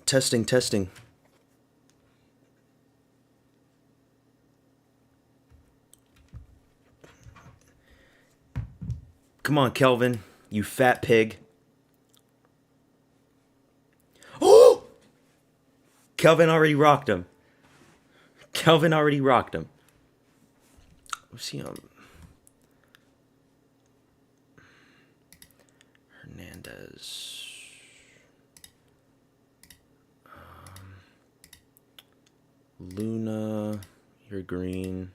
Testing, testing. Come on, Kelvin, you fat pig. Oh! Kelvin already rocked him. Kelvin already rocked him. What's he on? Hernandez. Luna. You're green.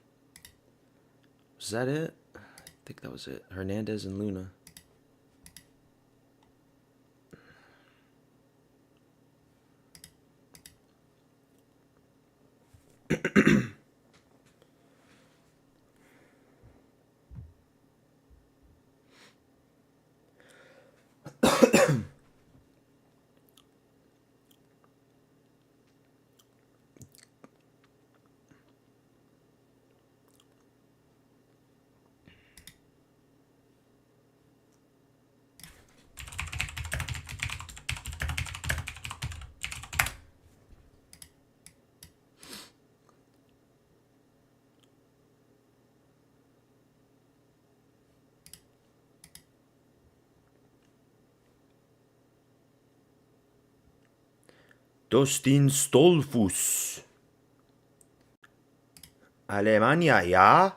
Was that it? I think that was it. Hernandez and Luna. Dustin Stolfus. Alemania, ja?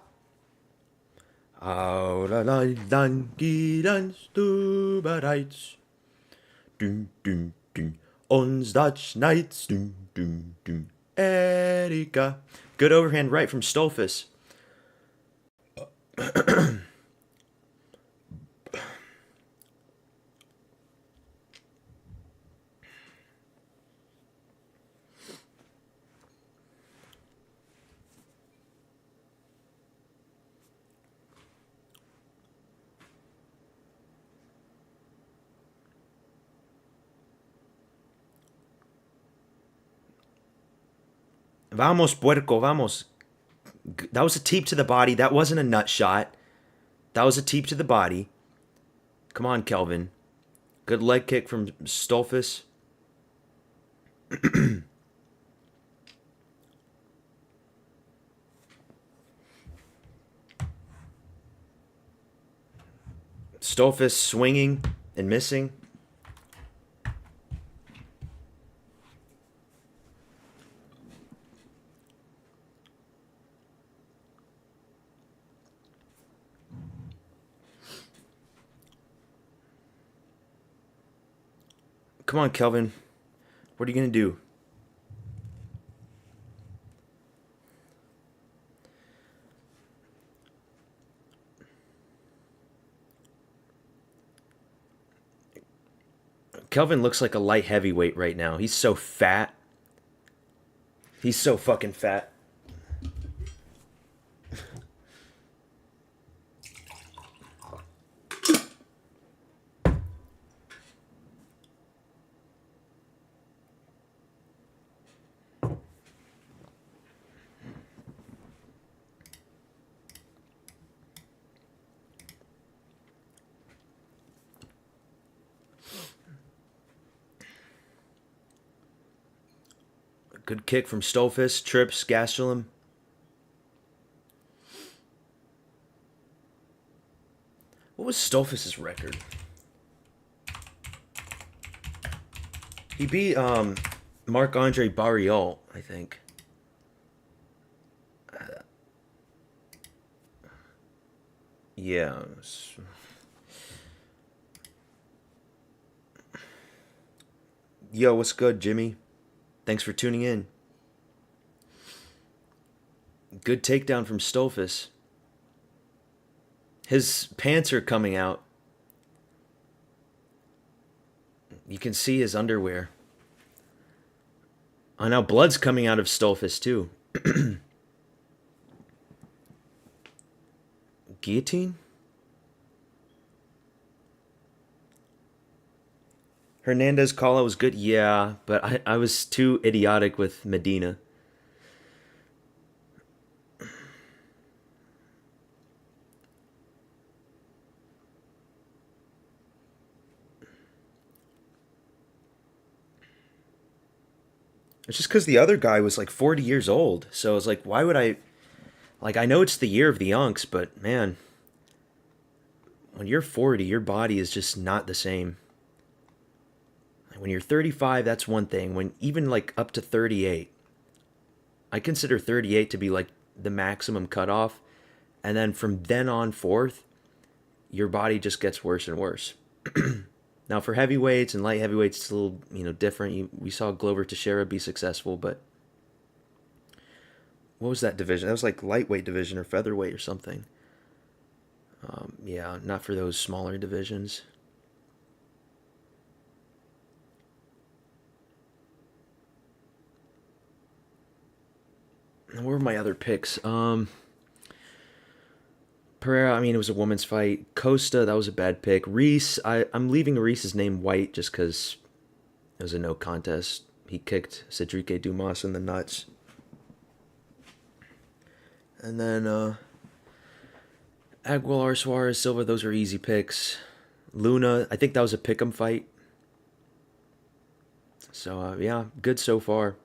Dann du bereits. Dun, dun, dun. Uns Dutch Knights. Dun, dun, dun. Erika. Good overhand right from Stolfus. Vamos, puerco, vamos. That was a teep to the body. That wasn't a nut shot. That was a teep to the body. Come on, Kelvin. Good leg kick from Stolfus. Stolfus swinging and missing. Come on, Kelvin. What are you going to do? Kelvin looks like a light heavyweight right now. He's so fat. He's so fucking fat. Good kick from Stolfus. Trips, Gastelum. What was Stolfus' record? He beat Marc-Andre Barriol, I think. Yeah. Yo, what's good, Jimmy? Thanks for tuning in. Good takedown from Stolfus. His pants are coming out. You can see his underwear. Oh, now blood's coming out of Stolfus, too. Guillotine? Hernandez call-out was good? Yeah, but I was too idiotic with Medina. It's just because the other guy was like 40 years old. So it's like, why would I? Like, I know it's the year of the Unks, but man, when you're 40, your body is just not the same. When you're 35, that's one thing. When even like up to 38, I consider 38 to be like the maximum cutoff. And then from then on forth, your body just gets worse and worse. Now for heavyweights and light heavyweights, it's a little different. We saw Glover Teixeira be successful, but what was that division? That was like lightweight division or featherweight or something. Yeah, not for those smaller divisions. What were my other picks? Pereira, I mean, it was a woman's fight. Costa, that was a bad pick. Reese, I'm leaving Reese's name white just because it was a no contest. He kicked Cedric Dumas in the nuts. And then Aguilar, Suarez, Silva, those are easy picks. Luna, I think that was a pick'em fight. So, yeah, good so far.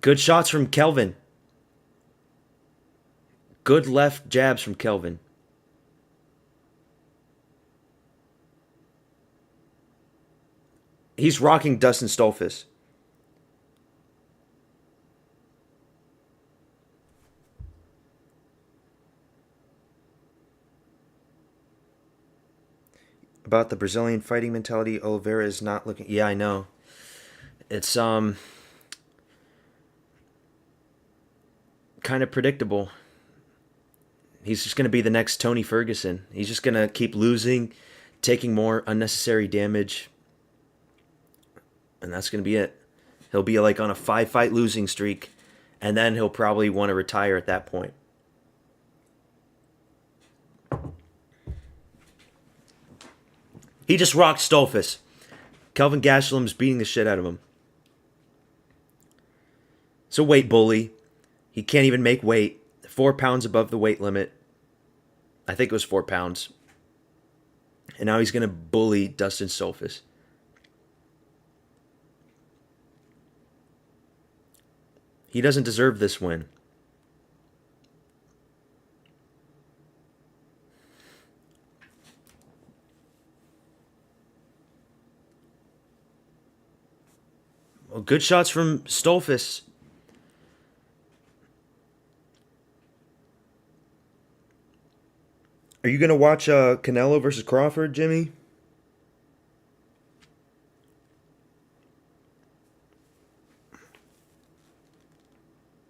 Good shots from Kelvin. Good left jabs from Kelvin. He's rocking Dustin Stolfus. About the Brazilian fighting mentality, Oliveira is not looking. Yeah, I know. It's kind of predictable. He's just going to be the next Tony Ferguson. He's just going to keep losing, taking more unnecessary damage, and that's going to be it. He'll be like on a 5-fight losing streak, and then he'll probably want to retire at that point. He just rocked Stolfus. Kelvin Gastelum's beating the shit out of him. It's a weight bully. He can't even make weight. 4 pounds above the weight limit. I think it was 4 pounds. And now he's going to bully Dustin Stolfus. He doesn't deserve this win. Well, good shots from Stolfus. Are you going to watch Canelo versus Crawford, Jimmy?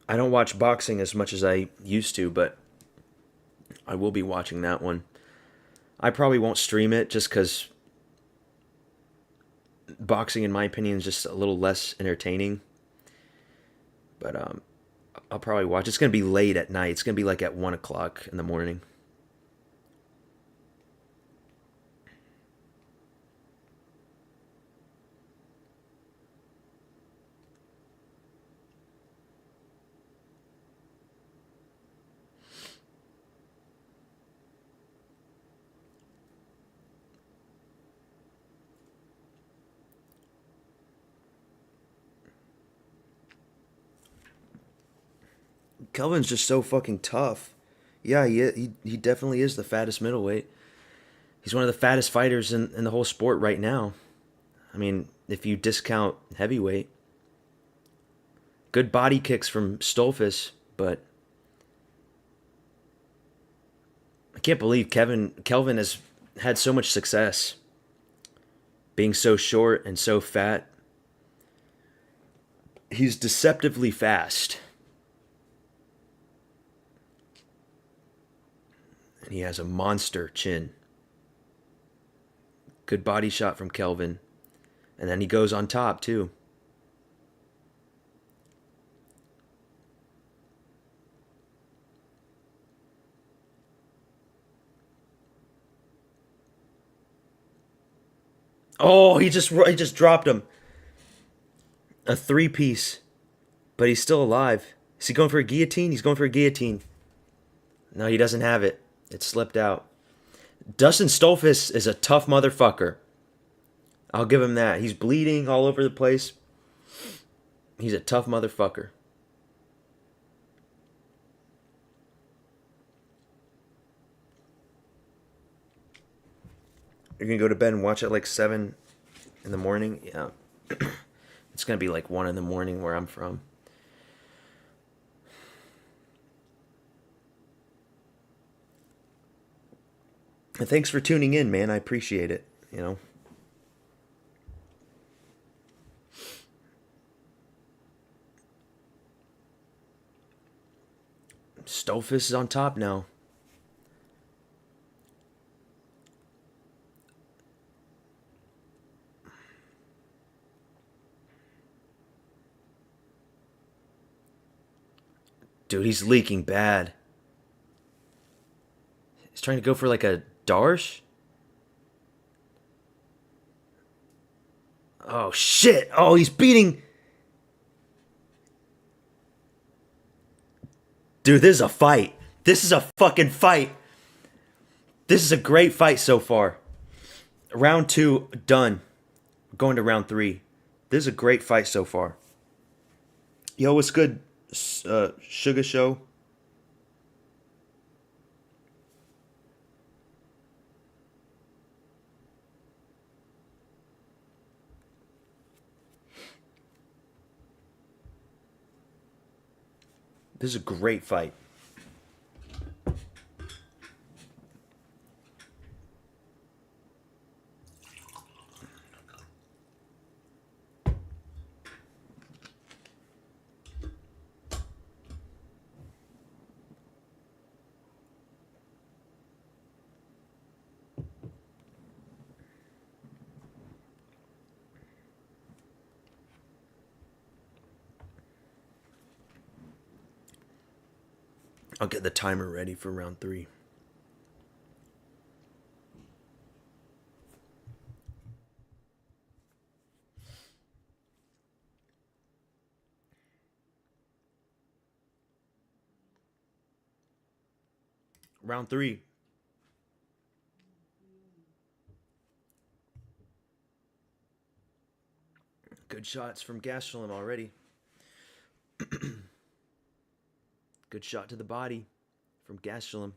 I don't watch boxing as much as I used to, but I will be watching that one. I probably won't stream it just because boxing, in my opinion, is just a little less entertaining. But I'll probably watch. It's going to be late at night. It's going to be like at 1 o'clock in the morning. Kelvin's just so fucking tough. Yeah, he definitely is the fattest middleweight. He's one of the fattest fighters in the whole sport right now. I mean, if you discount heavyweight. Good body kicks from Stolfus, but I can't believe Kelvin has had so much success. Being so short and so fat. He's deceptively fast. And he has a monster chin. Good body shot from Kelvin. And then he goes on top, too. Oh, he just dropped him. A 3-piece. But he's still alive. Is he going for a guillotine? He's going for a guillotine. No, he doesn't have it. It slipped out. Dustin Stolfus is a tough motherfucker. I'll give him that. He's bleeding all over the place. He's a tough motherfucker. You're gonna go to bed and watch at like 7 in the morning? Yeah. It's gonna be like 1 in the morning where I'm from. And thanks for tuning in, man. I appreciate it. You know. Stolfus is on top now. Dude, he's leaking bad. He's trying to go for like a Darsh. Oh, shit. Oh, he's beating. Dude, this is a fight. This is a fucking fight. This is a great fight so far. Round 2, done. Going to round 3. This is a great fight so far. Yo, what's good, Sugar Show? This is a great fight. I'll get the timer ready for round 3. Round 3. Good shots from Gastelum already. Good shot to the body from Gastelum.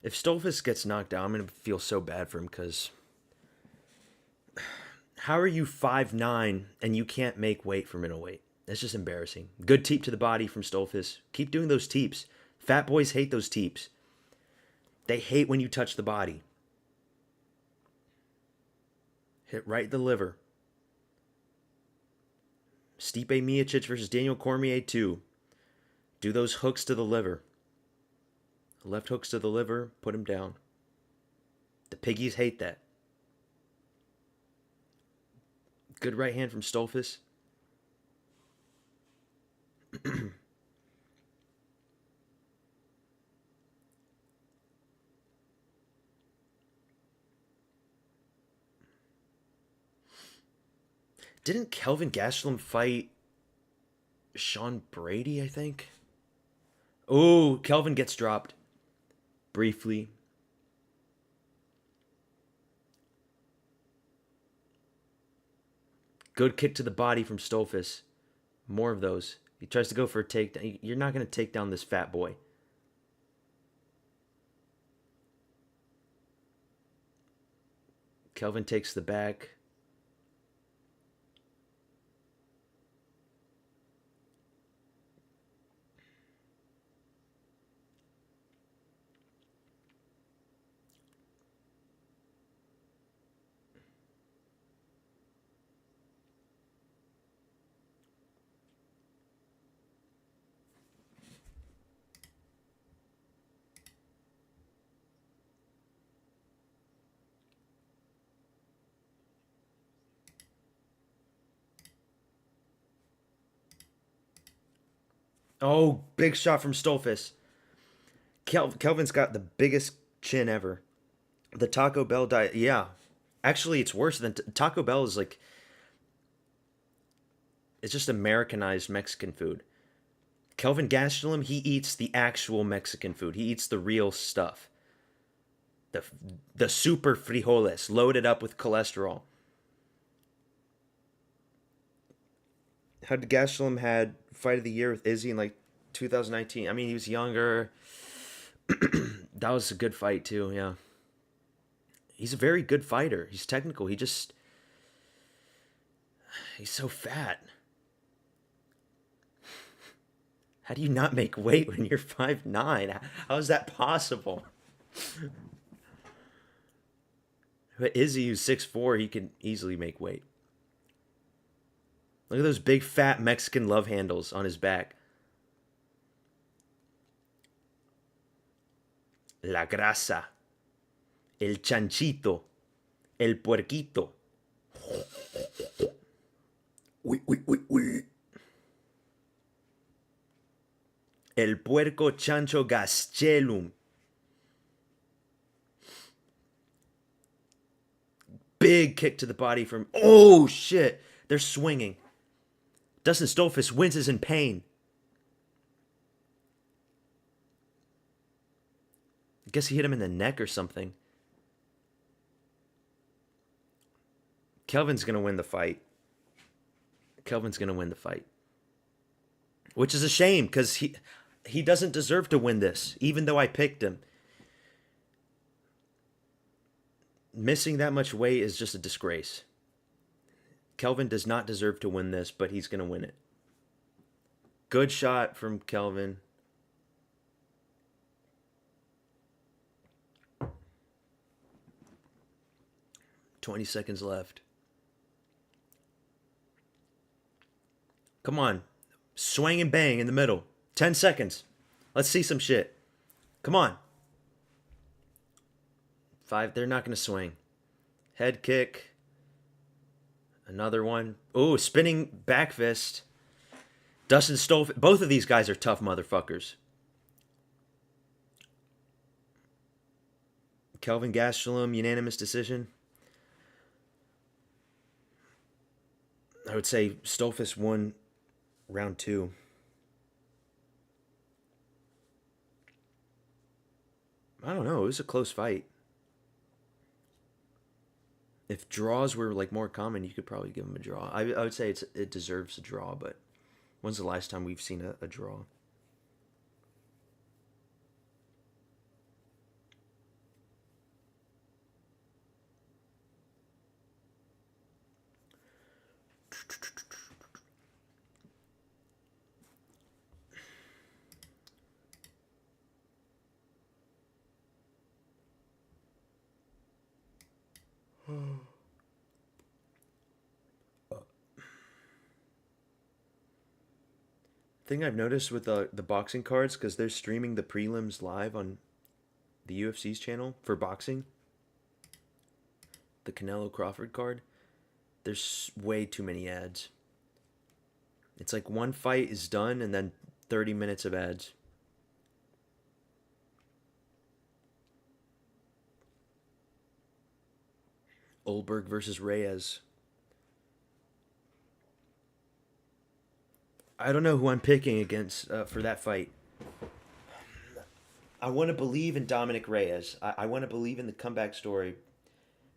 If Stolfus gets knocked out, I'm going to feel so bad for him because how are you 5'9" and you can't make weight for middleweight? That's just embarrassing. Good teep to the body from Stolfus. Keep doing those teeps. Fat boys hate those teeps. They hate when you touch the body. Hit right the liver. Stipe Miocic versus Daniel Cormier 2. Do those hooks to the liver. Left hooks to the liver, put him down. The piggies hate that. Good right hand from Stolfus. Didn't Kelvin Gastelum fight Sean Brady, I think? Oh, Kelvin gets dropped. Briefly. Good kick to the body from Stolfus. More of those. He tries to go for a takedown. You're not going to take down this fat boy. Kelvin takes the back. Oh, big shot from Stolfus. Kelvin's got the biggest chin ever. The Taco Bell diet. Yeah. Actually, it's worse than Taco Bell is like, it's just Americanized Mexican food. Kelvin Gastelum, he eats the actual Mexican food. He eats the real stuff. The, the super frijoles loaded up with cholesterol. How did Gastelum had fight of the year with Izzy in like 2019? I mean, he was younger. That was a good fight too. Yeah, he's a very good fighter. He's technical. He's so fat. How do you not make weight when you're 5'9"? How is that possible? But Izzy, who's 6'4", he can easily make weight. Look at those big fat Mexican love handles on his back. La grasa. El chanchito. El puerquito. Uy, uy, uy, uy. El puerco chancho gastelum. Big kick to the body from... Oh, shit. They're swinging. Dustin Stolfus winces in pain. I guess he hit him in the neck or something. Kelvin's going to win the fight. Kelvin's going to win the fight. Which is a shame because he doesn't deserve to win this, even though I picked him. Missing that much weight is just a disgrace. Kelvin does not deserve to win this, but he's going to win it. Good shot from Kelvin. $20 left. Come on. Swing and bang in the middle. 10 seconds. Let's see some shit. Come on. 5. They're not going to swing. Head kick. Another one. Ooh, spinning back fist. Dustin Stolfus. Both of these guys are tough motherfuckers. Kelvin Gastelum, unanimous decision. I would say Stolfus won round 2. I don't know. It was a close fight. If draws were like more common, you could probably give him a draw. I would say it deserves a draw, but when's the last time we've seen a draw? Thing I've noticed with the boxing cards, because they're streaming the prelims live on the UFC's channel for boxing, the Canelo Crawford card, there's way too many ads. It's like one fight is done and then 30 minutes of ads. Olberg versus Reyes. I don't know who I'm picking against for that fight. I want to believe in Dominic Reyes. I want to believe in the comeback story.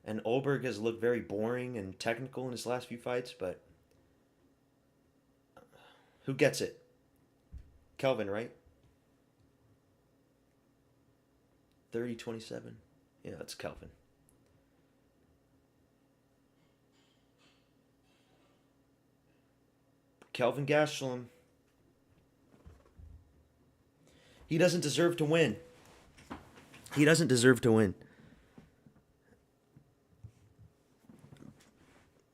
And Olberg has looked very boring and technical in his last few fights, but who gets it? Kelvin, right? 30-27. Yeah, that's Kelvin. Kelvin Gastelum. He doesn't deserve to win. He doesn't deserve to win.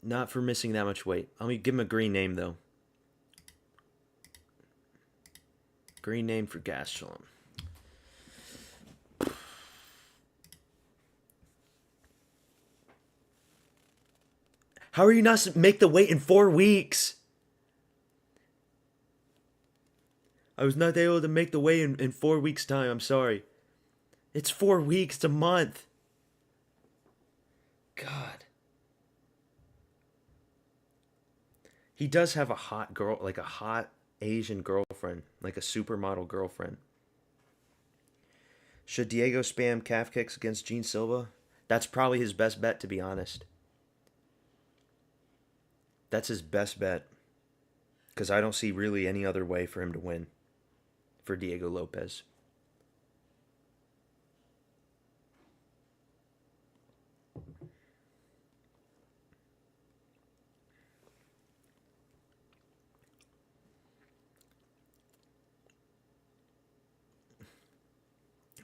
Not for missing that much weight. Let me give him a green name, though. Green name for Gastelum. How are you not make the weight in 4 weeks? I was not able to make the weigh in 4 weeks' time. I'm sorry. It's 4 weeks, it's a month. God. He does have a hot girl, like a hot Asian girlfriend, like a supermodel girlfriend. Should Diego spam calf kicks against Gene Silva? That's probably his best bet, to be honest. That's his best bet. Because I don't see really any other way for him to win for Diego Lopes.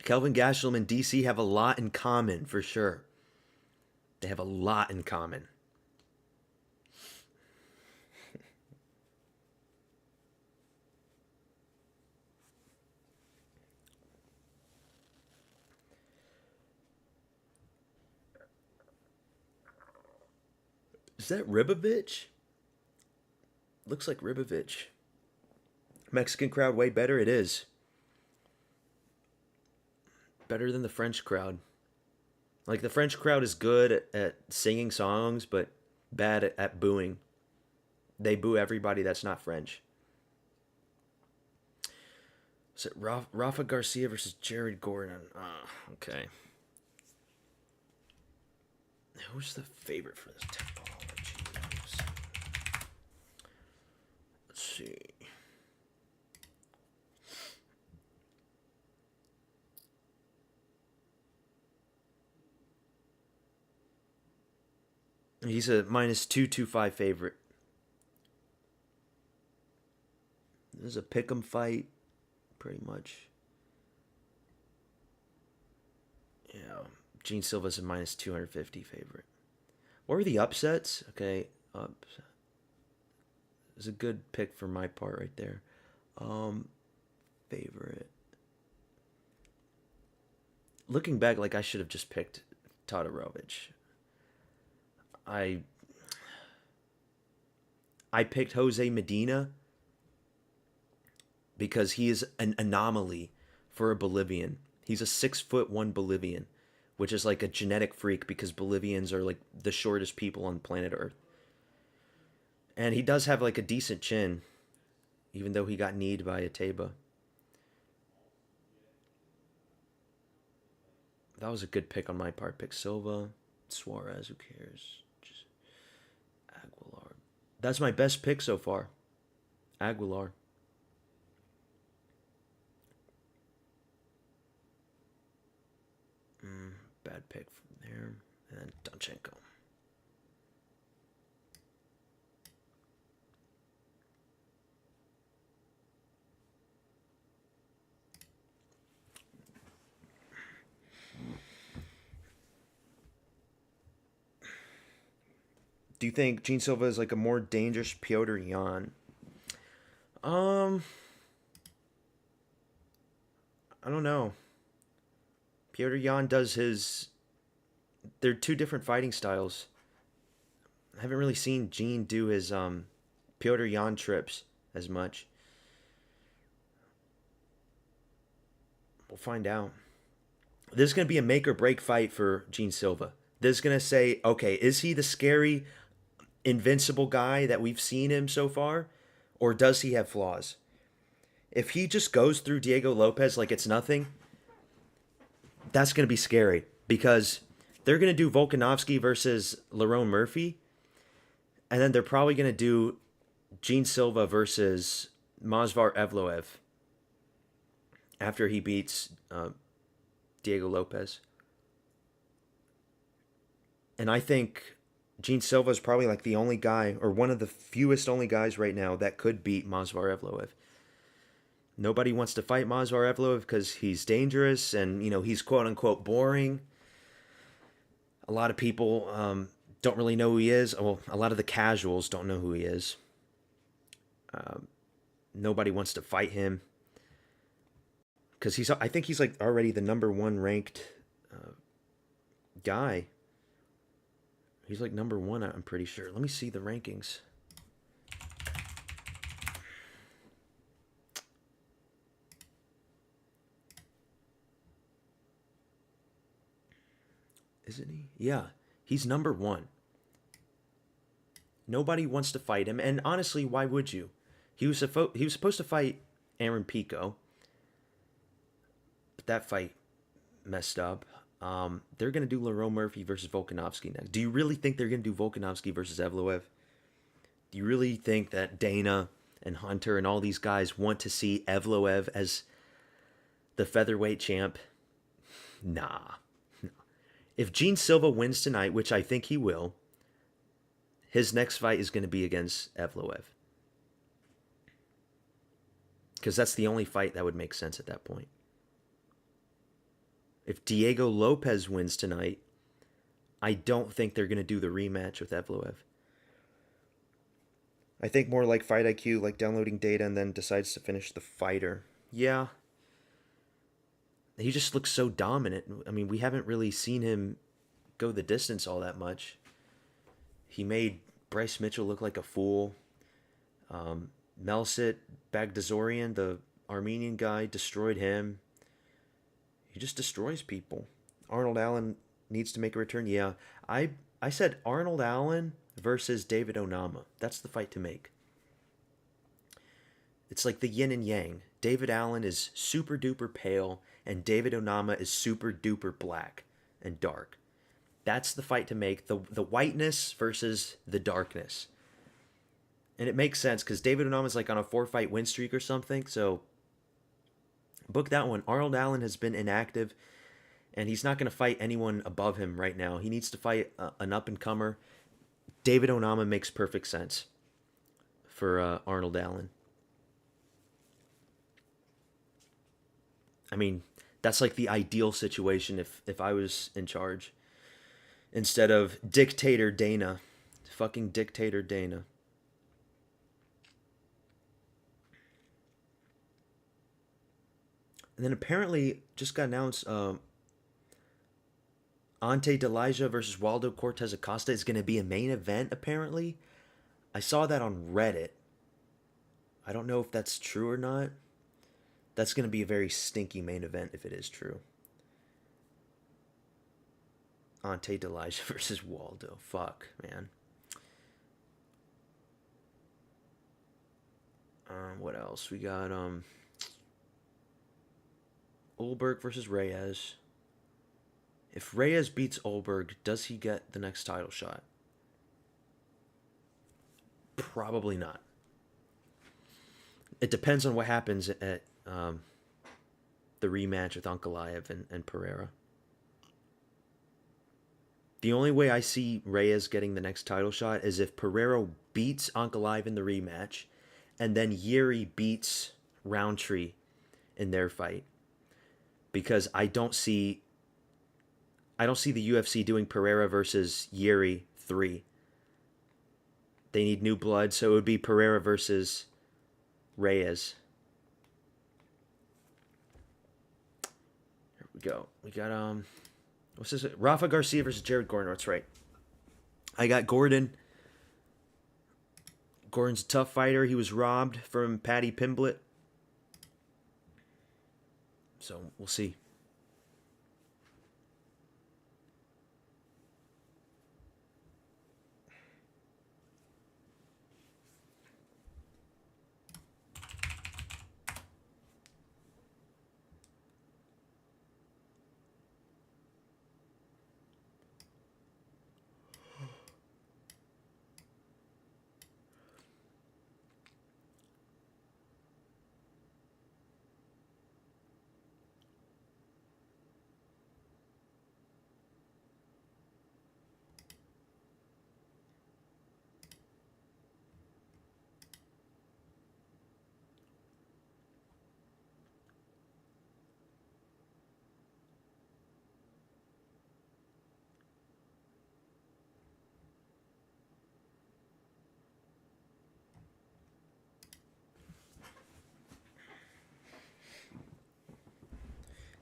Kelvin Gastelum and DC have a lot in common, for sure. They have a lot in common. Is that Ribovich? Looks like Ribovich. Mexican crowd way better? It is. Better than the French crowd. Like, the French crowd is good at singing songs, but bad at booing. They boo everybody that's not French. Is it Rafa Garcia versus Jared Gordon? Okay. Who's the favorite for this Topology? Let's see. He's a -225 favorite. This is a pick'em fight, pretty much. Yeah, Gene Silva's a -250 favorite. What were the upsets? Okay, it's a good pick for my part right there. Favorite. Looking back, like I should have just picked Todorovic. I picked Jose Medina because he is an anomaly for a Bolivian. He's a 6'1" Bolivian, which is like a genetic freak because Bolivians are like the shortest people on planet Earth. And he does have like a decent chin, even though he got kneed by Ateba. That was a good pick on my part. Pick Silva, Suarez, who cares? Just Aguilar. That's my best pick so far. Aguilar. Bad pick from there. And then Donchenko. Do you think Gene Silva is like a more dangerous Piotr Jan? I don't know. Piotr Jan does his. They're two different fighting styles. I haven't really seen Gene do his Piotr Jan trips as much. We'll find out. This is going to be a make or break fight for Gene Silva. This is going to say, okay, is he the scary, invincible guy that we've seen him so far? Or does he have flaws? If he just goes through Diego Lopes like it's nothing, that's going to be scary. Because they're going to do Volkanovski versus Lerone Murphy. And then they're probably going to do Gene Silva versus Movsar Evloev after he beats Diego Lopes. And I think Gene Silva is probably like the only guy, or one of the fewest only guys right now that could beat Movsar Evloev. Nobody wants to fight Movsar Evloev because he's dangerous and, you know, he's quote unquote boring. A lot of people don't really know who he is. Well, a lot of the casuals don't know who he is. Nobody wants to fight him because I think he's like already the #1 ranked guy. He's like #1, I'm pretty sure. Let me see the rankings. Isn't he? Yeah, he's number one. Nobody wants to fight him, and honestly, why would you? He was supposed to fight Aaron Pico, but that fight messed up. They're gonna do Lerone Murphy versus Volkanovski next. Do you really think they're gonna do Volkanovski versus Evloev? Do you really think that Dana and Hunter and all these guys want to see Evloev as the featherweight champ? Nah. If Gene Silva wins tonight, which I think he will, his next fight is going to be against Evloev. Because that's the only fight that would make sense at that point. If Diego Lopes wins tonight, I don't think they're going to do the rematch with Evloev. I think more like Fight IQ, like downloading data and then decides to finish the fighter. Yeah. He just looks so dominant. I mean, we haven't really seen him go the distance all that much. He made Bryce Mitchell look like a fool. Melsit Bagdasarian, the Armenian guy, destroyed him. He just destroys people. Arnold Allen needs to make a return. Yeah, I said Arnold Allen versus David Onama. That's the fight to make. It's like the yin and yang. David Allen is super duper pale, and David Onama is super duper black and dark. That's the fight to make. The whiteness versus the darkness. And it makes sense because David Onama is like on a 4-fight win streak or something. So book that one. Arnold Allen has been inactive, and he's not going to fight anyone above him right now. He needs to fight an up-and-comer. David Onama makes perfect sense for Arnold Allen. I mean, that's like the ideal situation if I was in charge. Instead of dictator Dana. Fucking dictator Dana. And then apparently just got announced Ante Delija versus Waldo Cortez Acosta is going to be a main event, apparently. I saw that on Reddit. I don't know if that's true or not. That's going to be a very stinky main event if it is true. Ante Delija versus Waldo. Fuck, man. What else? We got Olberg versus Reyes. If Reyes beats Olberg, does he get the next title shot? Probably not. It depends on what happens at the rematch with Ankalaev and Pereira. The only way I see Reyes getting the next title shot is if Pereira beats Ankalaev in the rematch, and then Yuri beats Roundtree in their fight. Because I don't see the UFC doing Pereira versus Yuri 3. They need new blood, so it would be Pereira versus Reyes. Here we go. We got what's this? Rafa Garcia versus Jared Gordon. That's right. I got Gordon. Gordon's a tough fighter. He was robbed from Paddy Pimblett. So we'll see.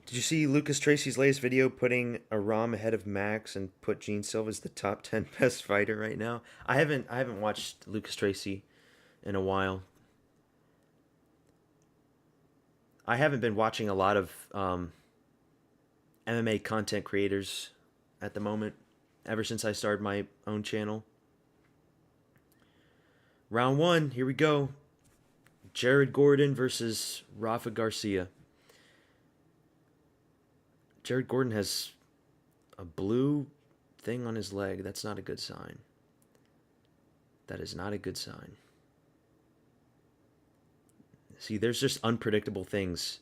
Did you see Lucas Tracy's latest video putting Aram ahead of Max and put Gene Silva as the top 10 best fighter right now? I haven't watched Lucas Tracy in a while. I haven't been watching a lot of MMA content creators at the moment, ever since I started my own channel. Round 1, here we go. Jared Gordon versus Rafa Garcia. Jared Gordon has a blue thing on his leg. That's not a good sign. That is not a good sign. See, there's just unpredictable things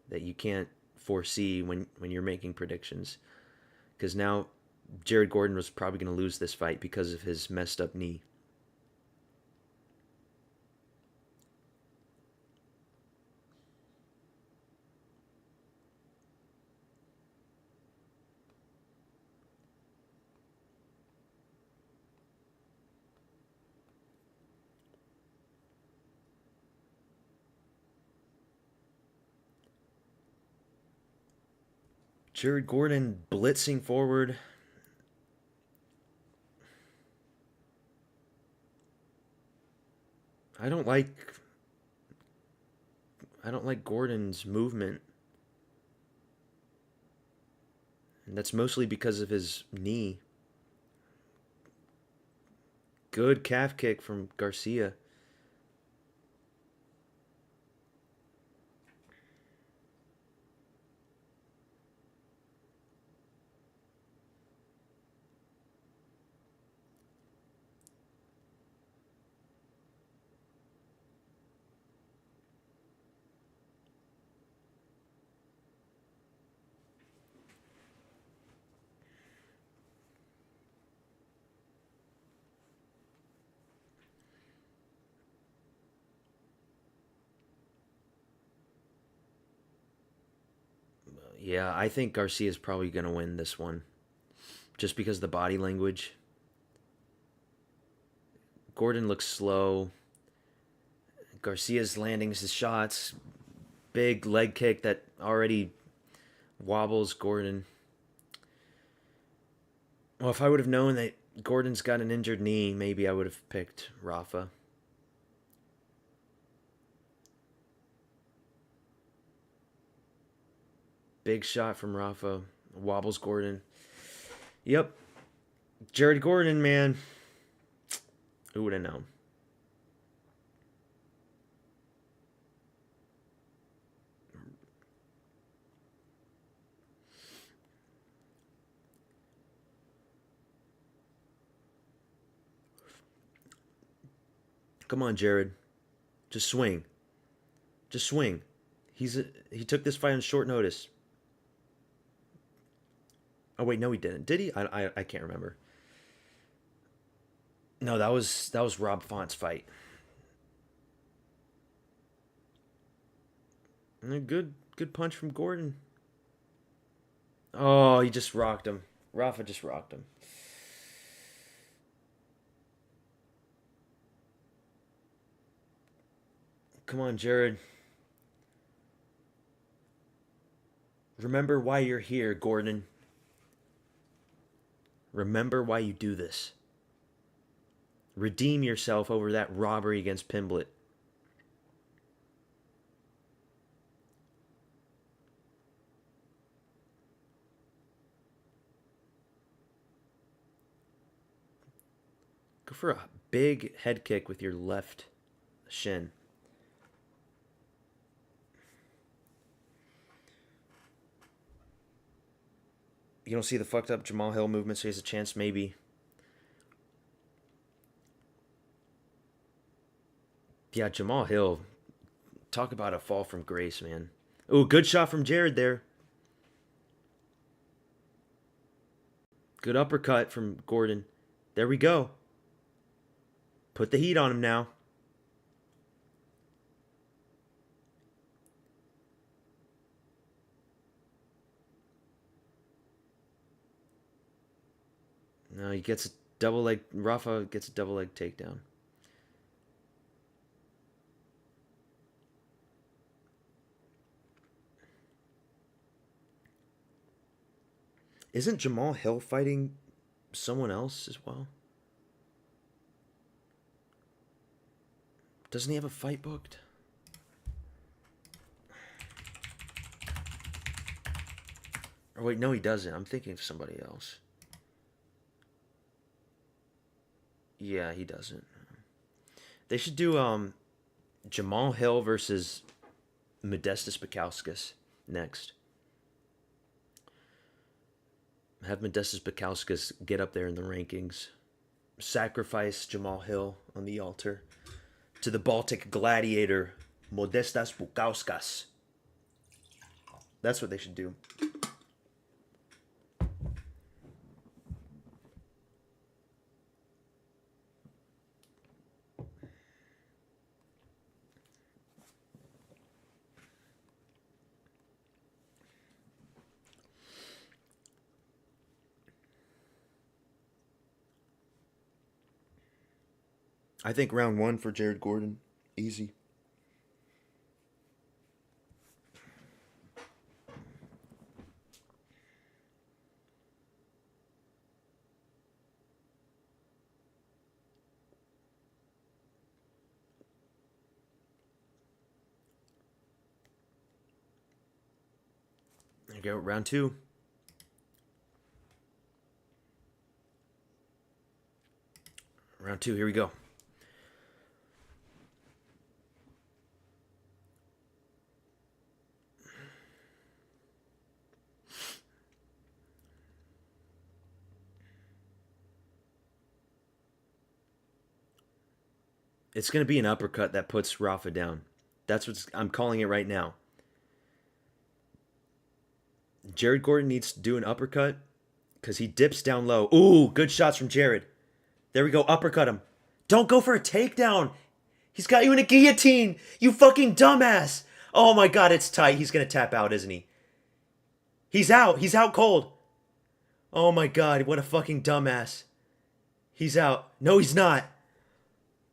that you can't foresee when you're making predictions. Because now Jared Gordon was probably going to lose this fight because of his messed up knee. Jared Gordon blitzing forward. I don't like Gordon's movement. And that's mostly because of his knee. Good calf kick from Garcia. Yeah, I think Garcia's probably going to win this one. Just because of the body language. Gordon looks slow. Garcia's landing his shots. Big leg kick that already wobbles Gordon. Well, if I would have known that Gordon's got an injured knee, maybe I would have picked Rafa. Big shot from Rafa. Wobbles Gordon. Yep. Jared Gordon, man. Who would have known? Come on, Jared. Just swing. Just swing. He took this fight on short notice. Oh wait, no, he didn't. Did he? I can't remember. No, that was Rob Font's fight. And a good punch from Gordon. Oh, he just rocked him. Rafa just rocked him. Come on, Jared. Remember why you're here, Gordon. Remember why you do this. Redeem yourself over that robbery against Pimblett. Go for a big head kick with your left shin. You don't see the fucked up Jamal Hill movement, so he has a chance maybe. Yeah, Jamal Hill. Talk about a fall from grace, man. Oh, good shot from Jared there. Good uppercut from Gordon. There we go. Put the heat on him now. No, he gets a double leg. Rafa gets a double leg takedown. Isn't Jamal Hill fighting someone else as well? Doesn't he have a fight booked? Or wait, no, he doesn't. I'm thinking of somebody else. Yeah, he doesn't. They should do Jamal Hill versus Modestas Bukauskas next. Have Modestas Bukauskas get up there in the rankings. Sacrifice Jamal Hill on the altar to the Baltic gladiator Modestas Bukauskas. That's what they should do. I think round 1 for Jared Gordon. Easy. There you go. Round 2. Round 2. Here we go. It's going to be an uppercut that puts Rafa down. That's what I'm calling it right now. Jared Gordon needs to do an uppercut because he dips down low. Ooh, good shots from Jared. There we go. Uppercut him. Don't go for a takedown. He's got you in a guillotine. You fucking dumbass. Oh my God, it's tight. He's going to tap out, isn't he? He's out. He's out cold. Oh my God, what a fucking dumbass. He's out. No, he's not.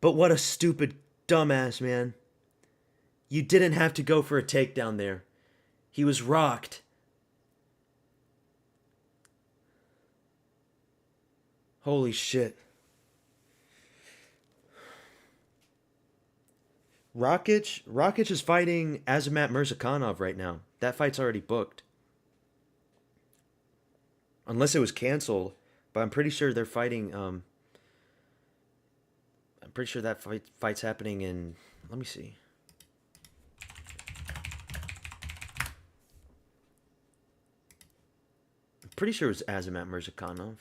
But what a stupid dumbass, man. You didn't have to go for a takedown there. He was rocked. Holy shit. Rakic is fighting Azamat Murzakanov right now. That fight's already booked. Unless it was canceled, but I'm pretty sure they're fighting. I'm pretty sure that fight's happening in. Let me see. I'm pretty sure it was Azamat Murzakanov.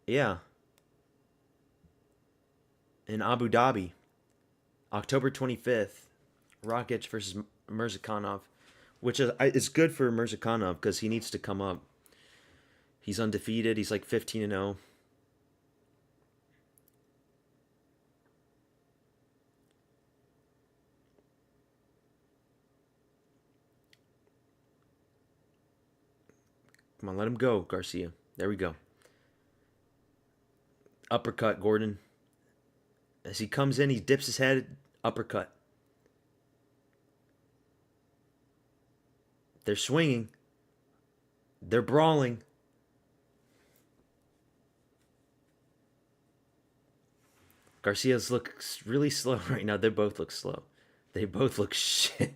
Yeah. In Abu Dhabi, October 25th, Rakic versus Murzakanov, which is good for Murzakanov because he needs to come up. He's undefeated. He's like 15-0. Come on, let him go, Garcia. There we go. Uppercut, Gordon. As he comes in, he dips his head. Uppercut. They're swinging. They're brawling. Garcia's looks really slow right now. They both look slow. They both look shit.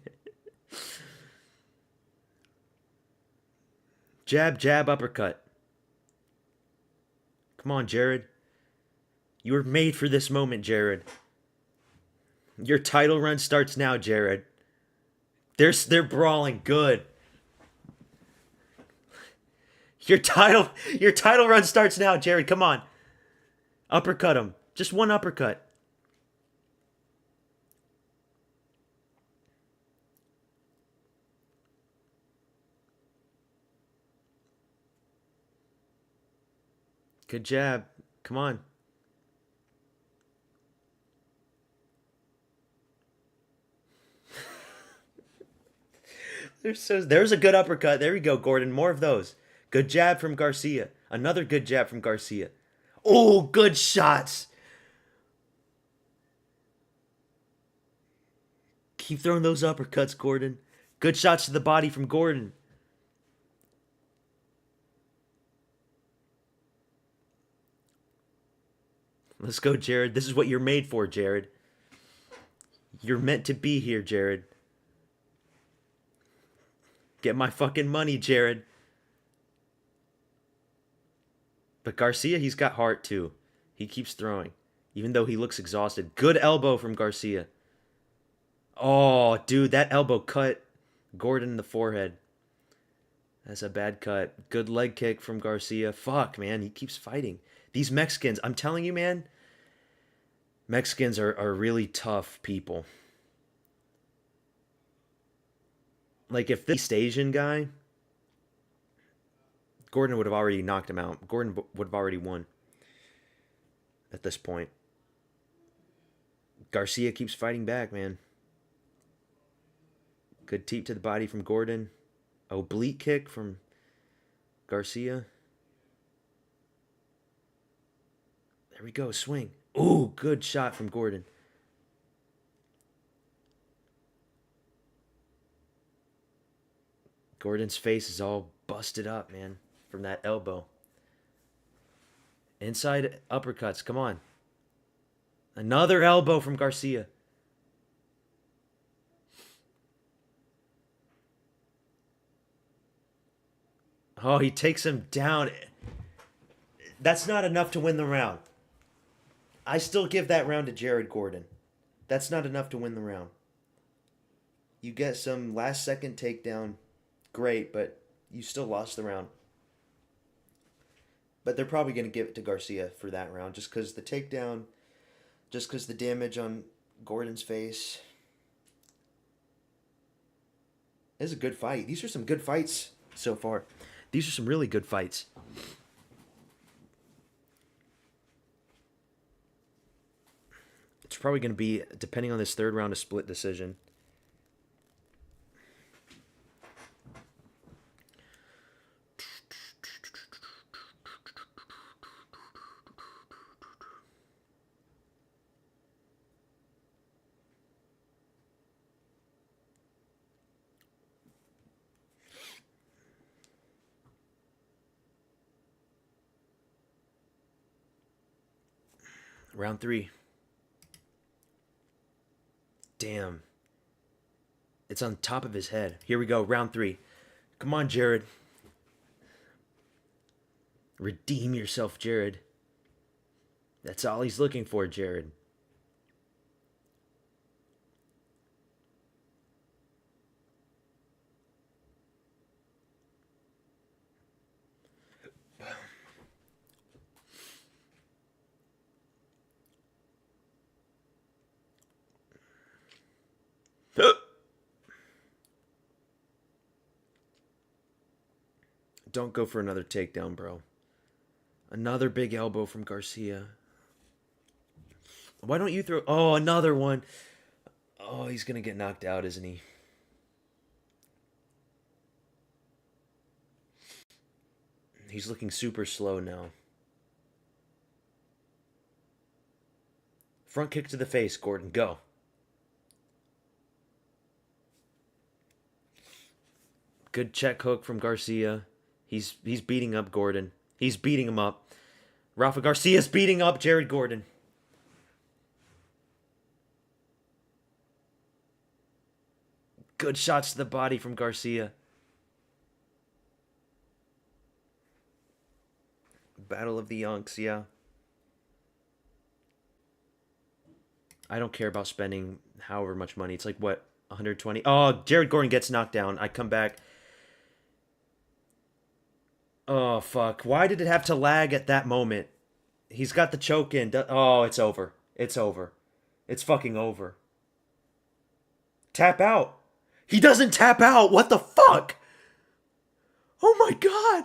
Jab, jab, uppercut. Come on, Jared. You were made for this moment, Jared. Your title run starts now, Jared. They're brawling good. Your title run starts now, Jared. Come on. Uppercut him. Just one uppercut. Good jab. Come on. There's a good uppercut. There we go, Gordon. More of those. Good jab from Garcia. Another good jab from Garcia. Oh, good shots. Keep throwing those uppercuts, Gordon. Good shots to the body from Gordon. Let's go, Jared. This is what you're made for, Jared. You're meant to be here, Jared. Get my fucking money, Jared. But Garcia, he's got heart too. He keeps throwing, even though he looks exhausted. Good elbow from Garcia. Oh, dude, that elbow cut Gordon in the forehead. That's a bad cut. Good leg kick from Garcia. Fuck, man, he keeps fighting. These Mexicans, I'm telling you, man, Mexicans are really tough people. Like, if this East Asian guy, Gordon would have already knocked him out. Gordon would have already won at this point. Garcia keeps fighting back, man. Good teep to the body from Gordon. Oblique kick from Garcia. There we go, swing. Ooh, good shot from Gordon. Gordon's face is all busted up, man, from that elbow. Inside uppercuts, come on. Another elbow from Garcia. Oh, he takes him down. That's not enough to win the round. I still give that round to Jared Gordon. That's not enough to win the round. You get some last second takedown, great, but you still lost the round. But they're probably going to give it to Garcia for that round just because the takedown, just because the damage on Gordon's face. This is a good fight. These are some good fights so far. These are some really good fights. It's probably going to be, depending on this third round, a split decision. Round 3. Damn. It's on top of his head. Here we go, round 3. Come on, Jared. Redeem yourself, Jared. That's all he's looking for, Jared. Don't go for another takedown, bro. Another big elbow from Garcia. Why don't you throw... Oh, another one. Oh, he's going to get knocked out, isn't he? He's looking super slow now. Front kick to the face, Gordon. Go. Good check hook from Garcia. He's beating up Gordon. He's beating him up. Rafa Garcia's beating up Jared Gordon. Good shots to the body from Garcia. Battle of the Yonks, yeah. I don't care about spending however much money. It's like, what, 120? Oh, Jared Gordon gets knocked down. I come back. Oh, fuck. Why did it have to lag at that moment? He's got the choke in. Oh, it's over. It's over. It's fucking over. Tap out. He doesn't tap out. What the fuck? Oh my god.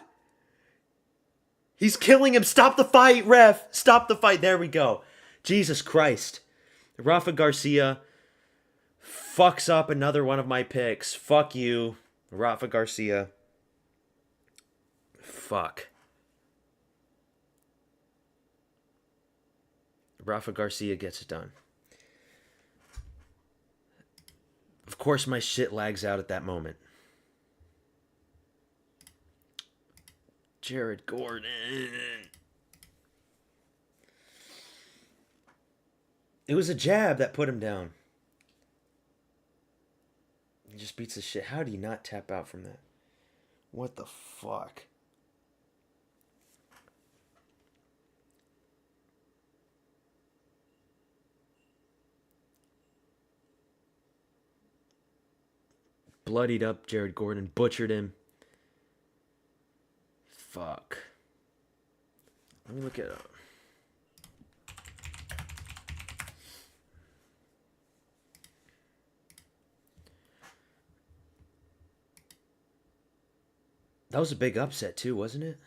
He's killing him. Stop the fight, ref. Stop the fight. There we go. Jesus Christ. Rafa Garcia fucks up another one of my picks. Fuck you, Rafa Garcia. Fuck. Rafa Garcia gets it done. Of course my shit lags out at that moment. Jared Gordon. It was a jab that put him down. He just beats the shit. How do you not tap out from that? What the fuck? Bloodied up Jared Gordon, butchered him. Fuck. Let me look at that was a big upset too, wasn't it?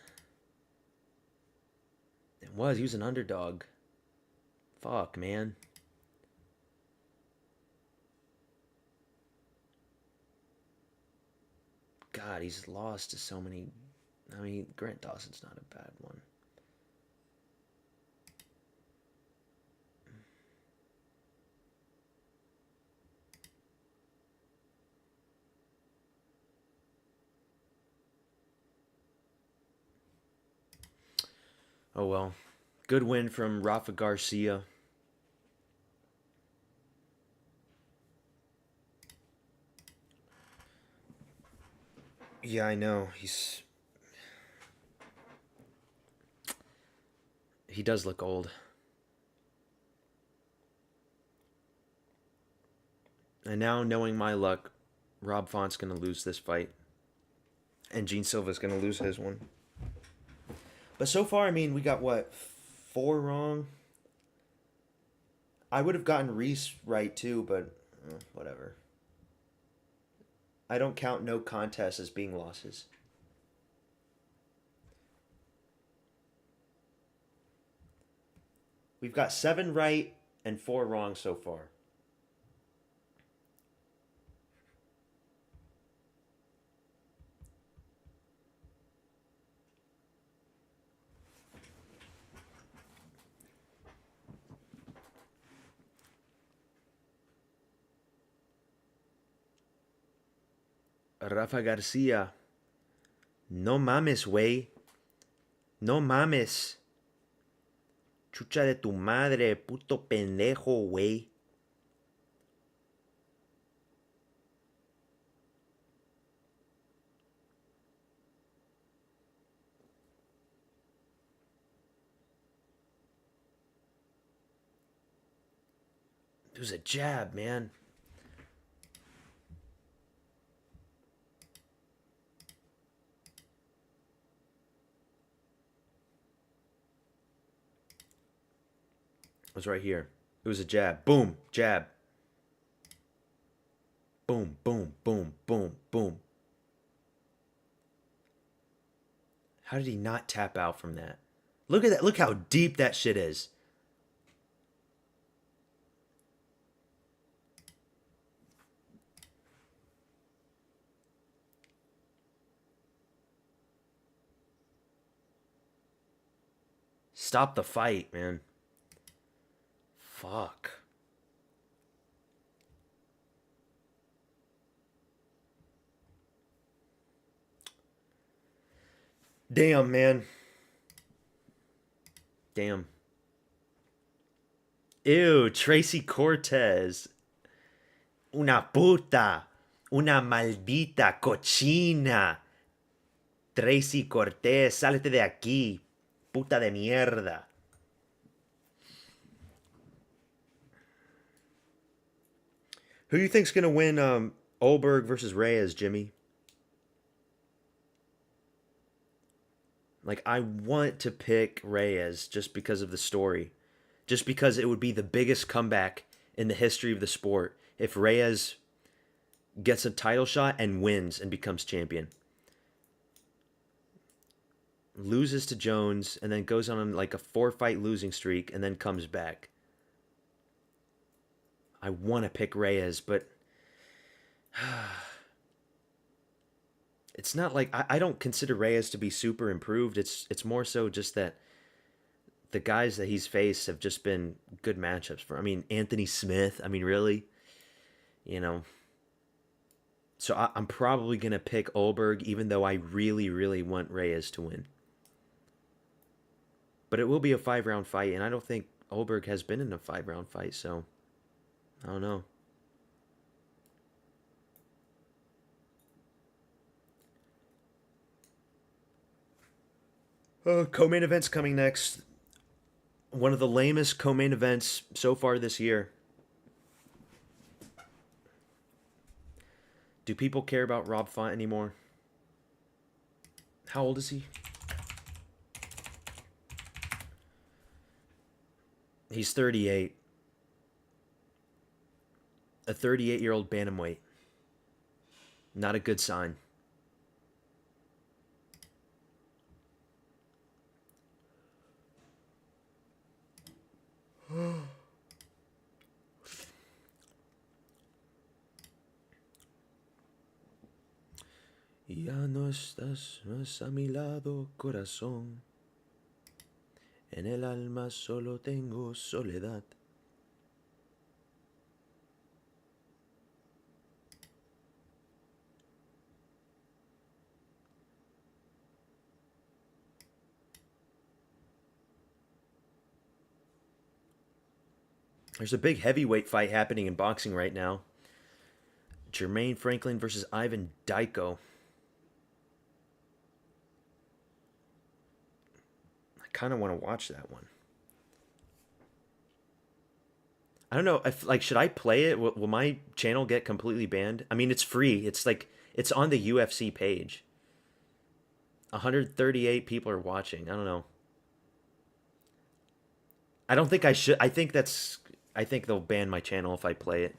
It was. He was an underdog. Fuck, man. God, he's lost to so many. I mean, Grant Dawson's not a bad one. Oh well. Good win from Rafa Garcia. Yeah, I know. He does look old. And now, knowing my luck, Rob Font's going to lose this fight. And Gene Silva's going to lose his one. But so far, I mean, we got what? 4 wrong? I would have gotten Reese right too, but whatever. I don't count no contests as being losses. We've got 7 right and 4 wrong so far. Rafa Garcia. No mames, güey. No mames. Chucha de tu madre, puto pendejo, güey. It was a jab, man. It was right here. It was a jab. Boom, jab. Boom, boom, boom, boom, boom. How did he not tap out from that? Look at that. Look how deep that shit is. Stop the fight, man. Fuck. Damn, man. Damn. Ew, Tracy Cortez. Una puta. Una maldita cochina. Tracy Cortez, sálete de aquí. Puta de mierda. Who do you think's gonna win Olberg versus Reyes, Jimmy? Like, I want to pick Reyes just because of the story. Just because it would be the biggest comeback in the history of the sport if Reyes gets a title shot and wins and becomes champion. Loses to Jones and then goes on like a 4-fight losing streak and then comes back. I want to pick Reyes, but it's not like I don't consider Reyes to be super improved. It's more so just that the guys that he's faced have just been good matchups for. I mean, Anthony Smith. I mean, really, you know. So I'm probably gonna pick Olberg, even though I really, really want Reyes to win. But it will be a 5-round fight, and I don't think Olberg has been in a 5-round fight, so I don't know. Co-main events coming next. One of the lamest co-main events so far this year. Do people care about Rob Font anymore? How old is he? He's 38. A 38-year-old bantamweight. Not a good sign. Ya no estás más a mi lado, corazón. En el alma solo tengo soledad. There's a big heavyweight fight happening in boxing right now. Jermaine Franklin versus Ivan Dyko. I kind of want to watch that one. I don't know. Like, should I play it? Will my channel get completely banned? I mean, it's free. It's like it's on the UFC page. 138 people are watching. I don't know. I don't think I should. I think that's. I think they'll ban my channel if I play it.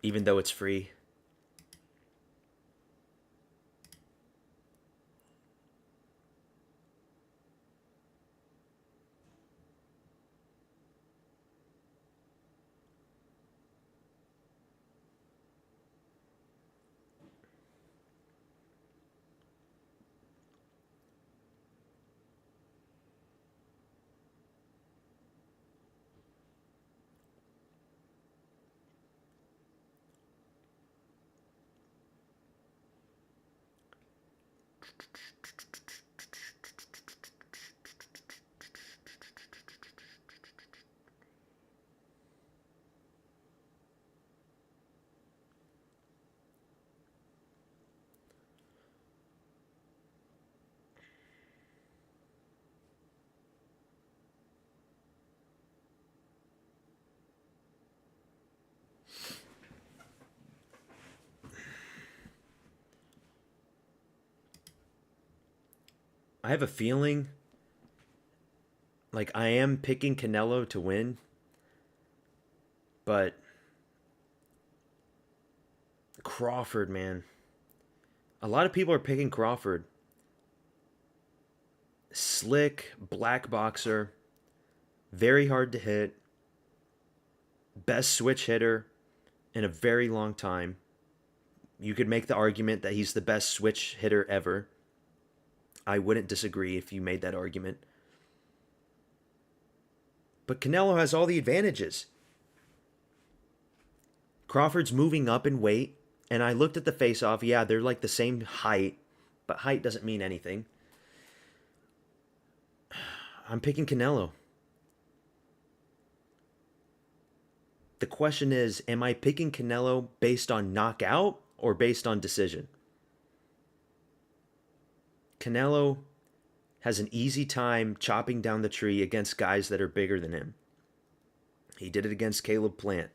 Even though it's free. I have a feeling like I am picking Canelo to win, but Crawford, man. A lot of people are picking Crawford. Slick, black boxer, very hard to hit, best switch hitter in a very long time. You could make the argument that he's the best switch hitter ever. I wouldn't disagree if you made that argument. But Canelo has all the advantages. Crawford's moving up in weight, and I looked at the face-off. Yeah, they're like the same height, but height doesn't mean anything. I'm picking Canelo. The question is, am I picking Canelo based on knockout or based on decision? Canelo has an easy time chopping down the tree against guys that are bigger than him. He did it against Caleb Plant.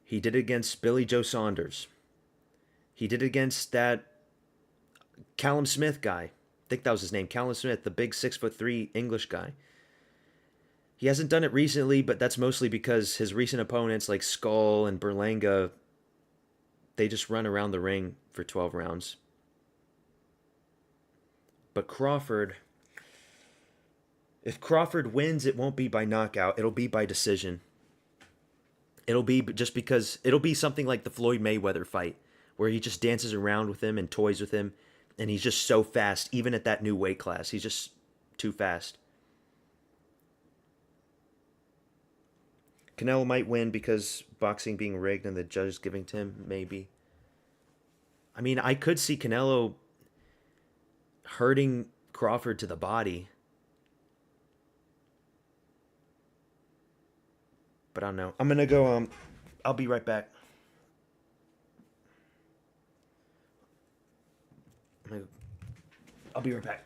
He did it against Billy Joe Saunders. He did it against that Callum Smith guy. I think that was his name, Callum Smith, the big 6'3" English guy. He hasn't done it recently, but that's mostly because his recent opponents like Skull and Berlanga, they just run around the ring for 12 rounds. But Crawford, if Crawford wins, it won't be by knockout. It'll be by decision. It'll be just because it'll be something like the Floyd Mayweather fight, where he just dances around with him and toys with him, and he's just so fast, even at that new weight class. He's just too fast. Canelo might win because boxing being rigged and the judges giving to him, maybe. I mean, I could see Canelo hurting Crawford to the body. But I don't know. I'm going to go, I'll be right back. I'll be right back.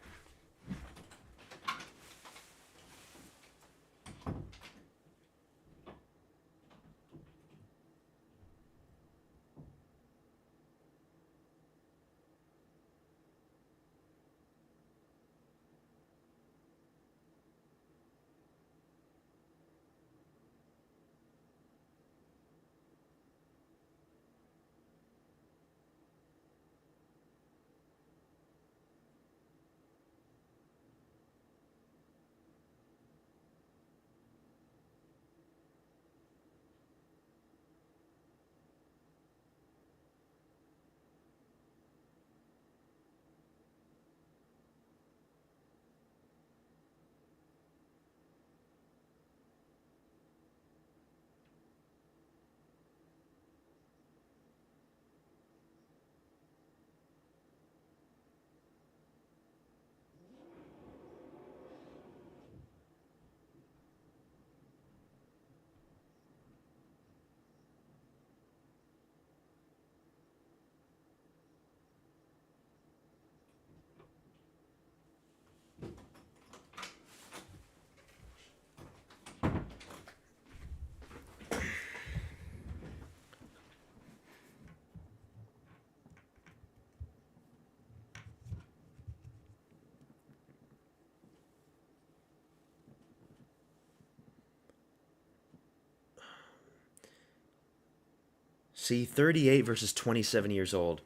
See, 38 versus 27 years old.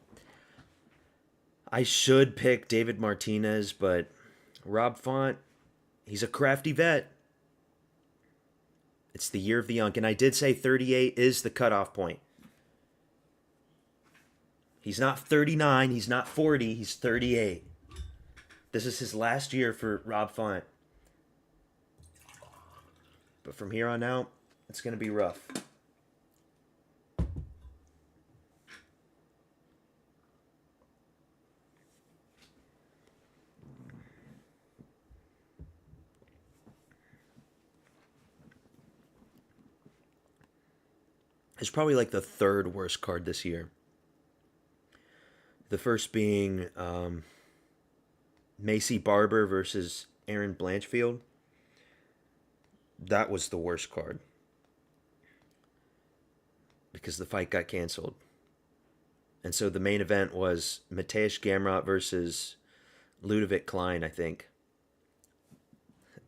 I should pick David Martinez, but Rob Font, he's a crafty vet. It's the year of the Unk, and I did say 38 is the cutoff point. He's not 39, he's not 40, he's 38. This is his last year for Rob Font. But from here on out, it's going to be rough. It's probably like the third worst card this year. The first being Macy Barber versus Aaron Blanchfield. That was the worst card because the fight got canceled. And so the main event was Mateusz Gamrot versus Ludovic Klein, I think.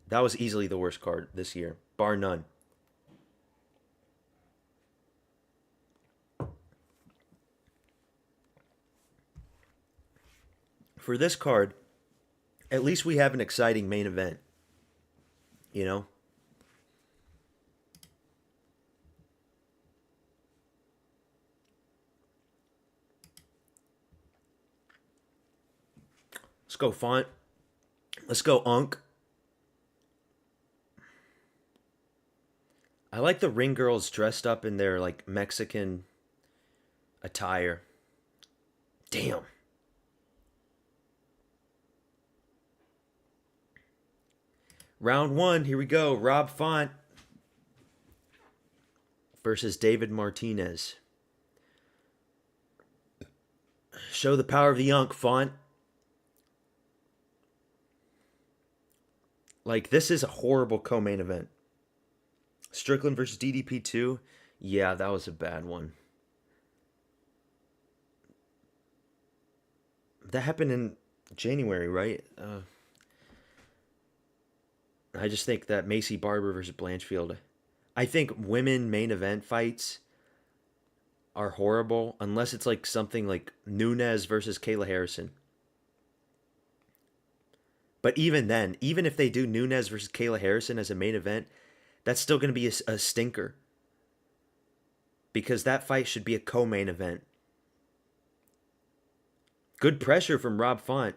That was easily the worst card this year, bar none. For this card, at least we have an exciting main event. You know? Let's go Font. Let's go Unk. I like the ring girls dressed up in their like Mexican attire. Damn. Round one, here we go. Rob Font versus David Martinez. Show the power of the Unk, Font. Like, this is a horrible co-main event. Strickland versus DDP2. Yeah, that was a bad one. That happened in January, right? I just think that Macy Barber versus Blanchfield. I think women main event fights are horrible unless it's like something like Nunes versus Kayla Harrison. But even then, even if they do Nunes versus Kayla Harrison as a main event, that's still going to be a stinker. Because that fight should be a co-main event. Good pressure from Rob Font.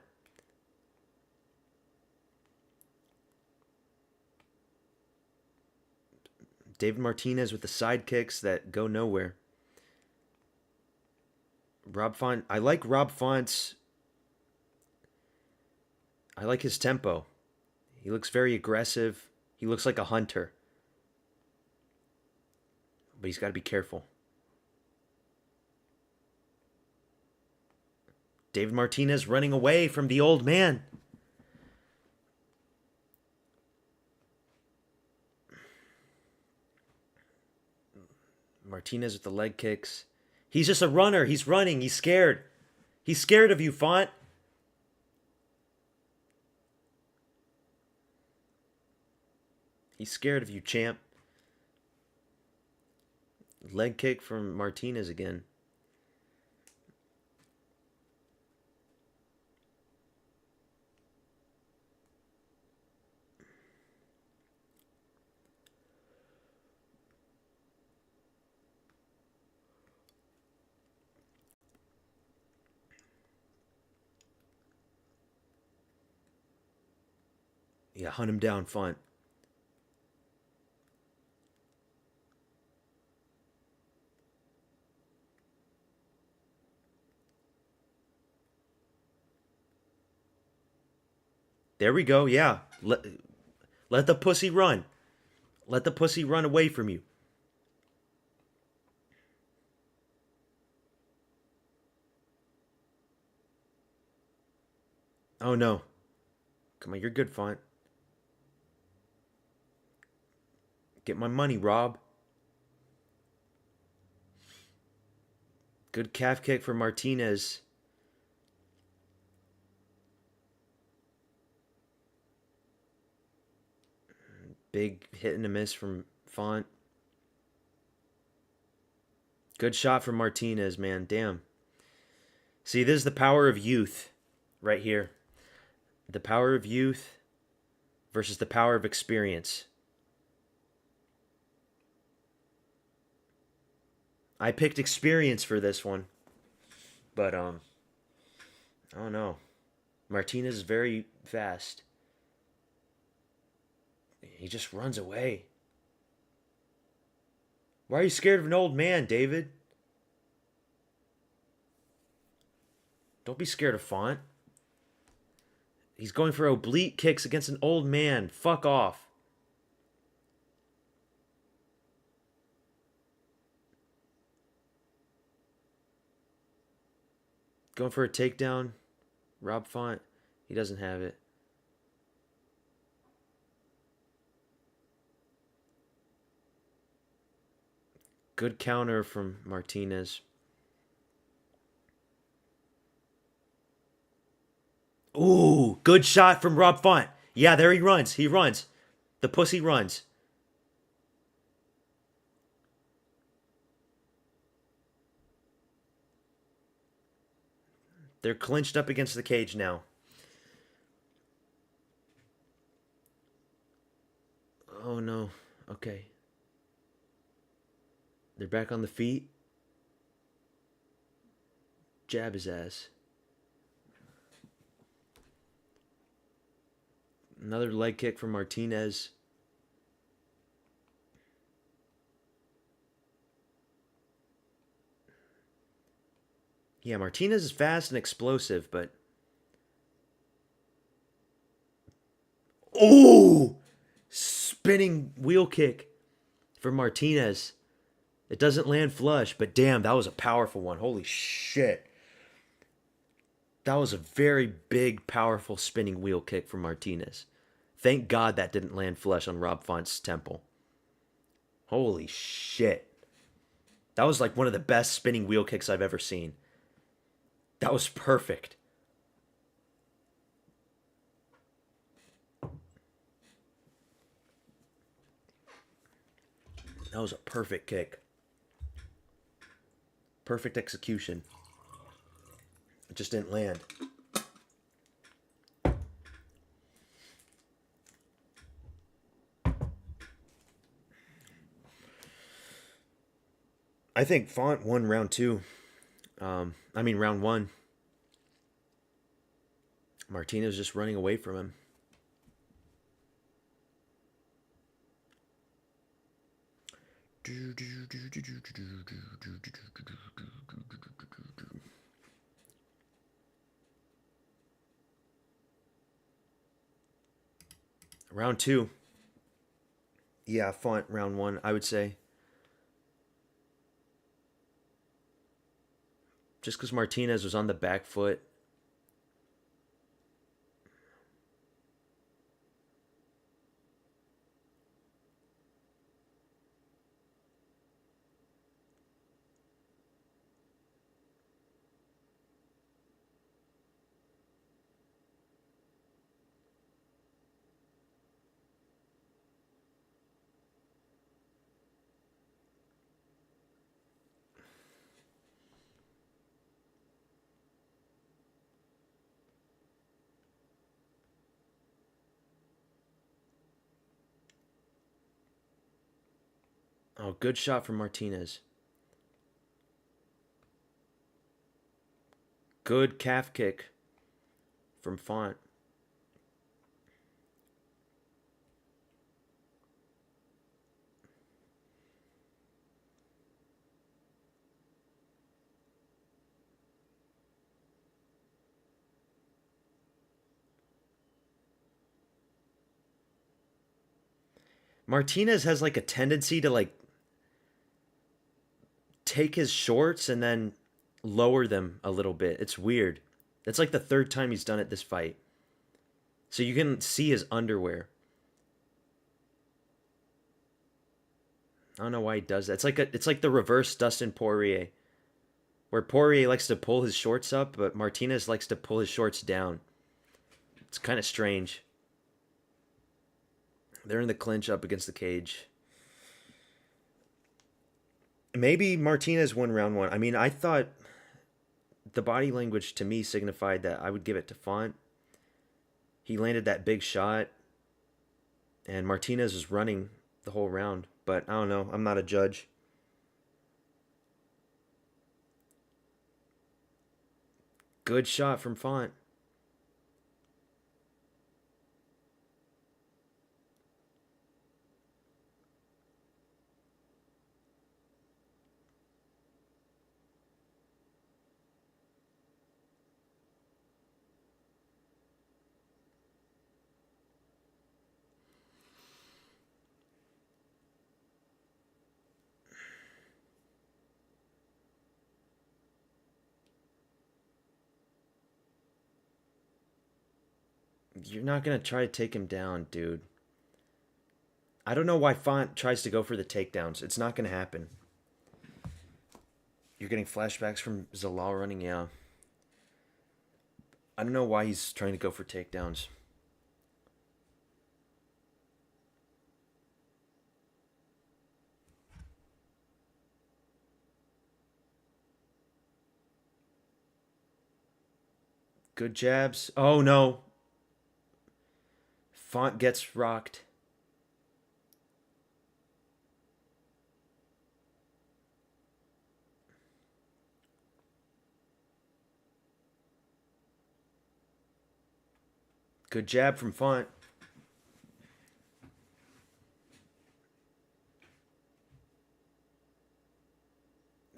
David Martinez with the side kicks that go nowhere. Rob Font, I like Rob Font's... I like his tempo. He looks very aggressive. He looks like a hunter. But he's got to be careful. David Martinez running away from the old man. Martinez with the leg kicks. He's just a runner. He's running. He's scared. He's scared of you, Font. He's scared of you, champ. Leg kick from Martinez again. Yeah, hunt him down, Font. There we go, yeah. Let the pussy run. Let the pussy run away from you. Oh, no. Come on, you're good, Font. Get my money, Rob. Good calf kick for Martinez. Big hit and a miss from Font. Good shot from Martinez, man. Damn. See, this is the power of youth right here. The power of youth versus the power of experience. I picked experience for this one. But I don't know. Martinez is very fast. He just runs away. Why are you scared of an old man, David? Don't be scared of Font. He's going for oblique kicks against an old man. Fuck off. Going for a takedown. Rob Font. He doesn't have it. Good counter from Martinez. Ooh, good shot from Rob Font. Yeah, there he runs. He runs. The pussy runs. They're clinched up against the cage now. Oh no. Okay. They're back on the feet. Jab his ass. Another leg kick from Martinez. Yeah, Martinez is fast and explosive, but... Oh! Spinning wheel kick for Martinez. It doesn't land flush, but damn, that was a powerful one. Holy shit. That was a very big, powerful spinning wheel kick from Martinez. Thank God that didn't land flush on Rob Font's temple. Holy shit. That was like one of the best spinning wheel kicks I've ever seen. That was perfect. That was a perfect kick. Perfect execution. It just didn't land. I think Font won round two. Round one. Martinez just running away from him. Round two. Yeah, Font round one, I would say. Just because Martinez was on the back foot. Oh, good shot from Martinez. Good calf kick from Font. Martinez has like a tendency to like take his shorts and then lower them a little bit. It's weird. It's like the third time he's done it this fight. So you can see his underwear. I don't know why he does that. It's like the reverse Dustin Poirier. Where Poirier likes to pull his shorts up, but Martinez likes to pull his shorts down. It's kind of strange. They're in the clinch up against the cage. Maybe Martinez won round one. I mean, I thought the body language to me signified that I would give it to Font. He landed that big shot, and Martinez was running the whole round. But I don't know. I'm not a judge. Good shot from Font. You're not going to try to take him down, dude. I don't know why Font tries to go for the takedowns. It's not going to happen. You're getting flashbacks from Zalal running, yeah. I don't know why he's trying to go for takedowns. Good jabs. Oh no. Font gets rocked. Good jab from Font.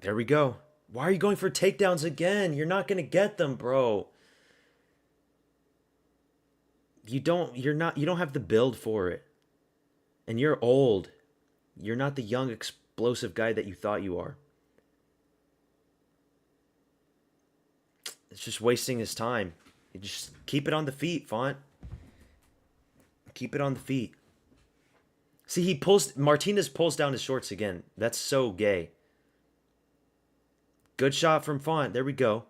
There we go. Why are you going for takedowns again? You're not going to get them, bro. You don't have the build for it. And you're old. You're not the young explosive guy that you thought you are. It's just wasting his time. You just keep it on the feet, Font. Keep it on the feet. See, Martinez pulls down his shorts again. That's so gay. Good shot from Font. There we go.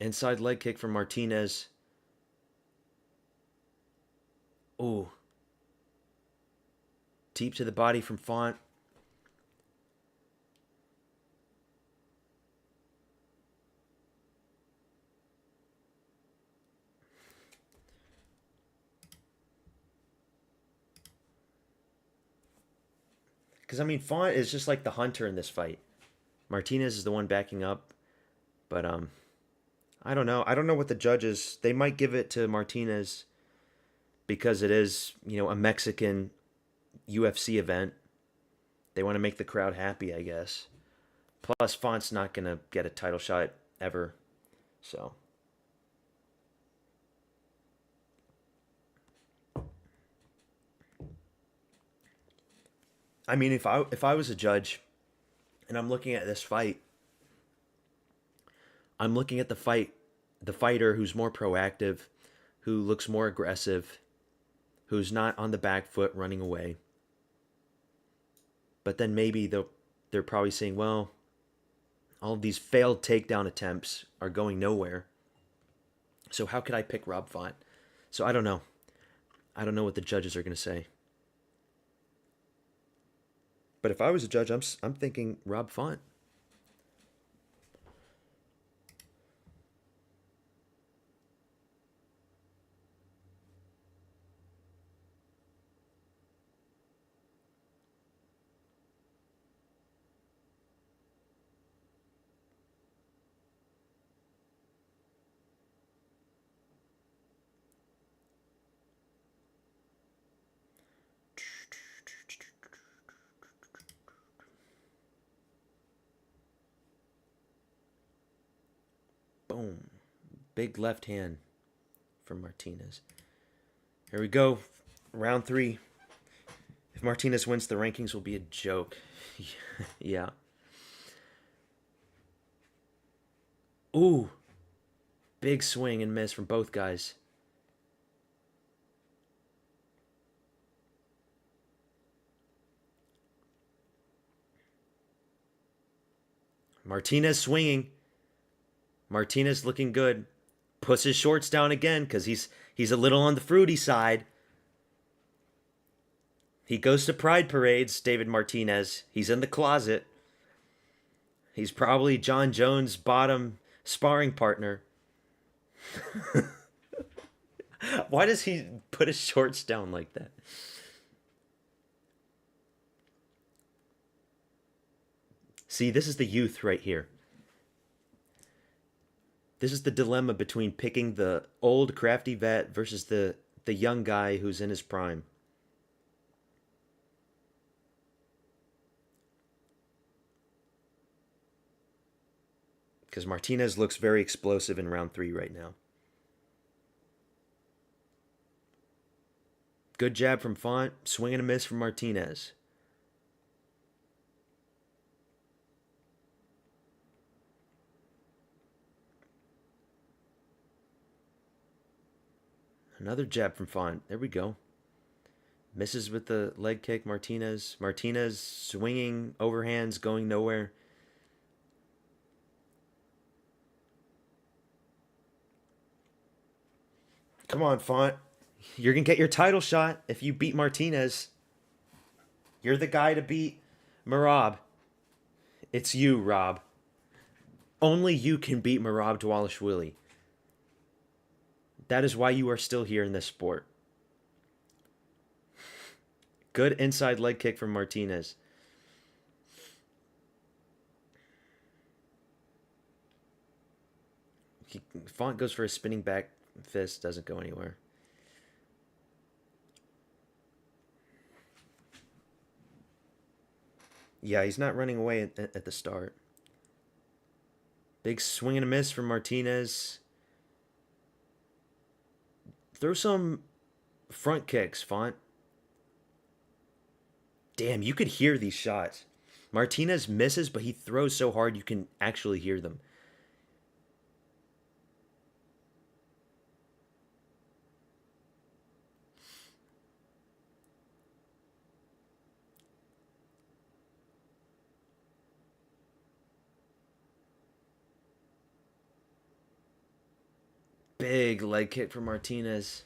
Inside leg kick from Martinez. Ooh. Deep to the body from Font. Because, I mean, Font is just like the hunter in this fight. Martinez is the one backing up. But, I don't know. I don't know what the judges... They might give it to Martinez because it is, a Mexican UFC event. They want to make the crowd happy, I guess. Plus, Font's not going to get a title shot ever. So... I mean, if I was a judge and I'm looking at this fight, I'm looking at the fighter who's more proactive, who looks more aggressive, who's not on the back foot running away. But then maybe they're probably saying, well, all of these failed takedown attempts are going nowhere. So how could I pick Rob Font? So I don't know. I don't know what the judges are going to say. But if I was a judge, I'm thinking Rob Font. Boom. Big left hand from Martinez. Here we go. Round 3. If Martinez wins, the rankings will be a joke. Yeah. Ooh. Big swing and miss from both guys. Martinez swinging. Martinez looking good. Puts his shorts down again because he's a little on the fruity side. He goes to pride parades, David Martinez. He's in the closet. He's probably John Jones' bottom sparring partner. Why does he put his shorts down like that? See, this is the youth right here. This is the dilemma between picking the old crafty vet versus the young guy who's in his prime. Because Martinez looks very explosive in round 3 right now. Good jab from Font. Swing and a miss from Martinez. Another jab from Font. There we go. Misses with the leg kick, Martinez. Martinez swinging overhands, going nowhere. Come on, Font. You're going to get your title shot if you beat Martinez. You're the guy to beat Merab. It's you, Rob. Only you can beat Merab Dvalishvili. That is why you are still here in this sport. Good inside leg kick from Martinez. Font goes for a spinning back fist. Doesn't go anywhere. Yeah, he's not running away at the start. Big swing and a miss from Martinez. Throw some front kicks, Font. Damn, you could hear these shots. Martinez misses, but he throws so hard you can actually hear them. Big leg kick from Martinez.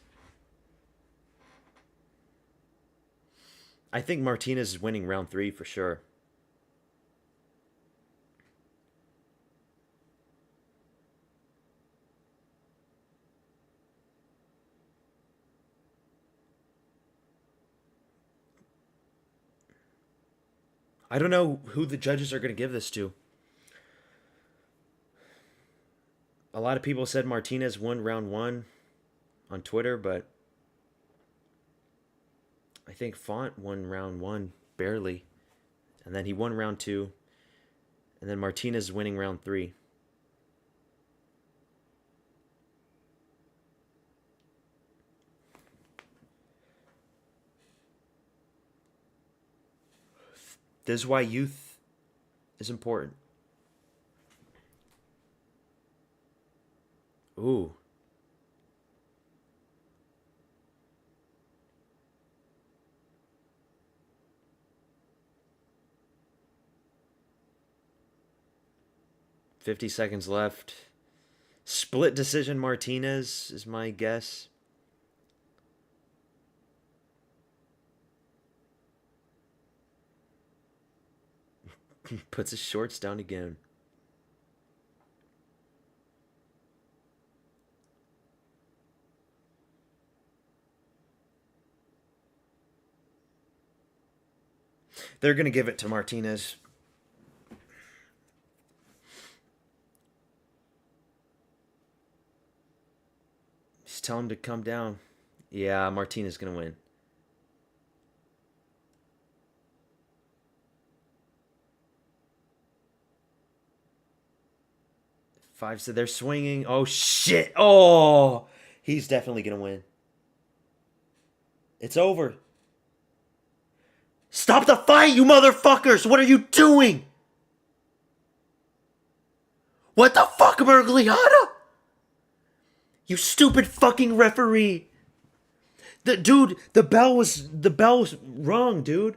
I think Martinez is winning round 3 for sure. I don't know who the judges are going to give this to. A lot of people said Martinez won round 1 on Twitter, but I think Font won round 1 barely. And then he won round 2. And then Martinez is winning round 3. This is why youth is important. Ooh. $50 left. Split decision Martinez is my guess. Puts his shorts down again. They're going to give it to Martinez. Just tell him to come down. Yeah, Martinez is going to win. Five, so they're swinging. Oh, shit. Oh, he's definitely going to win. It's over. Stop the fight, you motherfuckers! What are you doing? What the fuck, Mergliata? You stupid fucking referee. The bell was wrong, dude.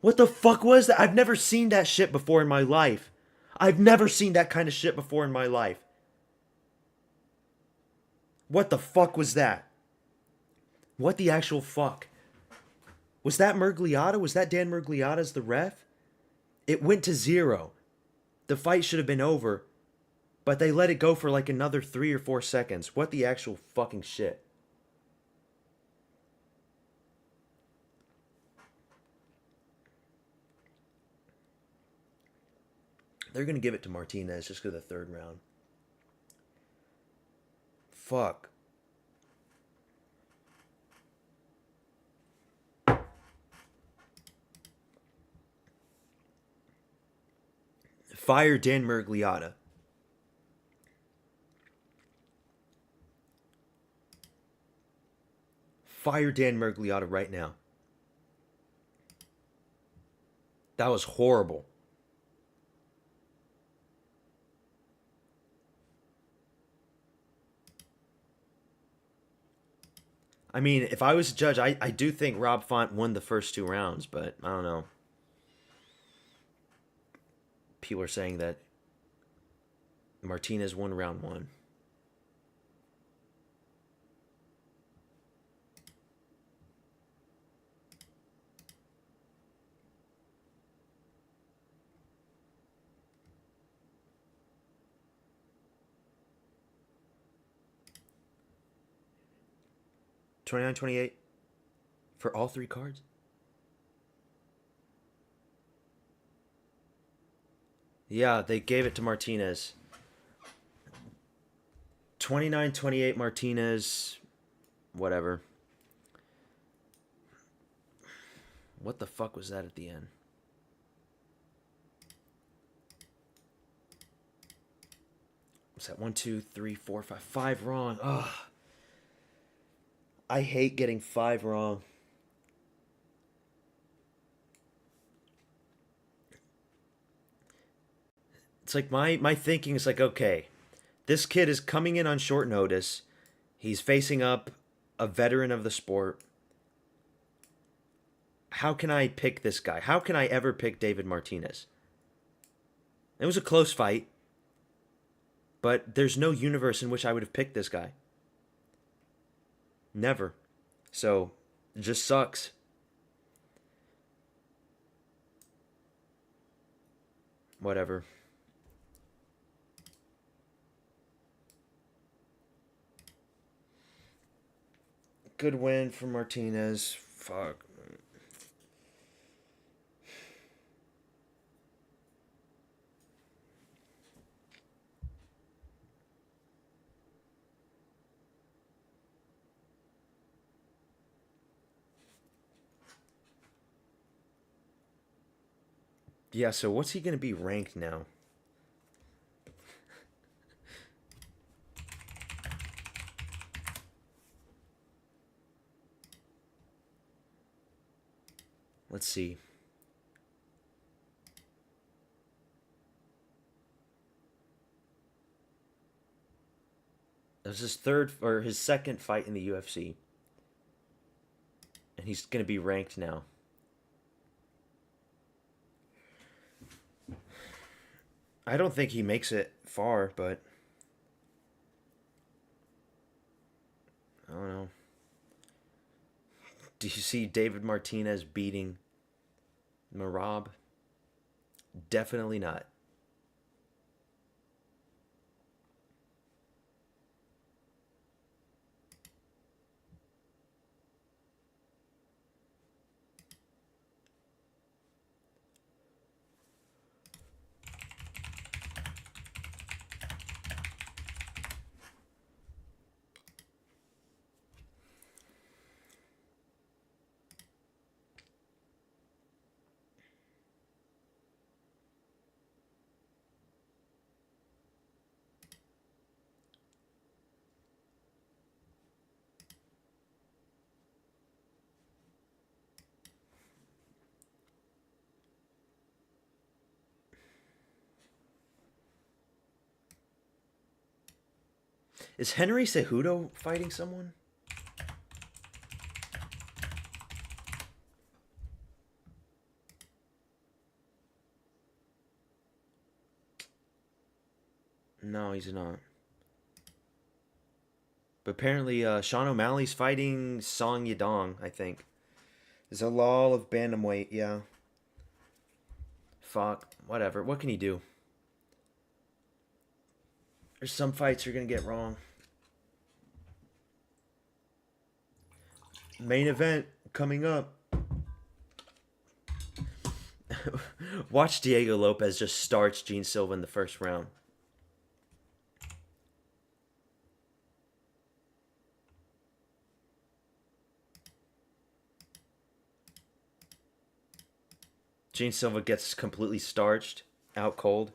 What the fuck was that? I've never seen that shit before in my life. I've never seen that kind of shit before in my life. What the fuck was that? What the actual fuck? Was that Mergliata? Was that Dan Mergliata's the ref? It went to 0. The fight should have been over, but they let it go for like another 3 or 4 seconds. What the actual fucking shit? They're going to give it to Martinez just because of the third round. Fuck. Fire Dan Mergliata. Fire Dan Mergliata right now. That was horrible. I mean, if I was a judge, I do think Rob Font won the first 2 rounds, but I don't know. People are saying that Martinez won round 1. $29.28 for all 3 cards. Yeah, they gave it to Martinez. 29-28 Martinez. Whatever. What the fuck was that at the end? What's that? 1, 2, 3, 4, 5. 5 wrong. Ugh. I hate getting 5 wrong. It's like my thinking is like, okay, this kid is coming in on short notice. He's facing up a veteran of the sport. How can I pick this guy? How can I ever pick David Martinez? It was a close fight, but there's no universe in which I would have picked this guy. Never. So, it just sucks. Whatever. Good win for Martinez. Fuck. Yeah, so what's he going to be ranked now? Let's see. That was his third or his second fight in the UFC. And he's going to be ranked now. I don't think he makes it far, but I don't know. Do you see David Martinez beating Merab? Definitely not. Is Henry Cejudo fighting someone? No, he's not. But apparently, Sean O'Malley's fighting Song Yadong, I think. Zalal of bantamweight, yeah. Fuck, whatever. What can he do? There's some fights you're gonna get wrong. Main event coming up. Watch Diego Lopes just starts Gene Silva in the first round. Gene Silva gets completely starched, out cold.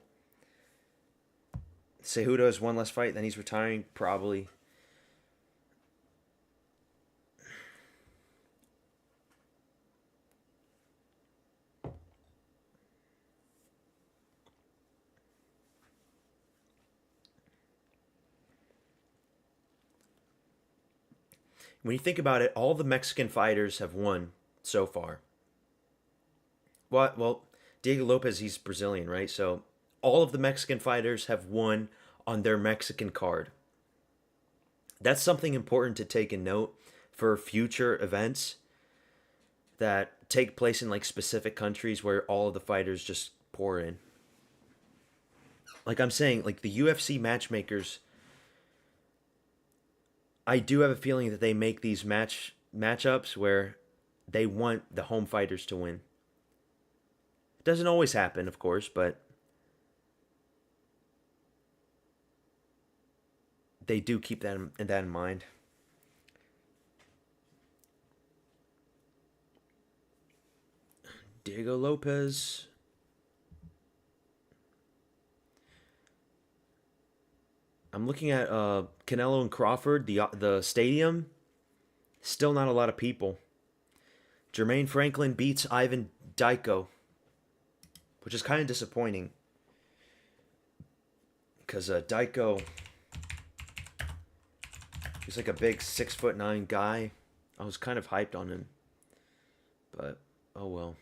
Cejudo has one less fight, then he's retiring, probably. When you think about it, all the Mexican fighters have won so far. What? Well, Diego Lopes, he's Brazilian, right? So all of the Mexican fighters have won on their Mexican card. That's something important to take in note for future events that take place in like specific countries where all of the fighters just pour in. Like I'm saying, like the UFC matchmakers, I do have a feeling that they make these matchups where they want the home fighters to win. It doesn't always happen, of course, but they do keep that in mind. Diego Lopes. I'm looking at Canelo and Crawford, the stadium. Still not a lot of people. Jermaine Franklin beats Ivan Dyko, which is kind of disappointing. Because Dyko, he's like a big 6'9" guy. I was kind of hyped on him. But, oh well.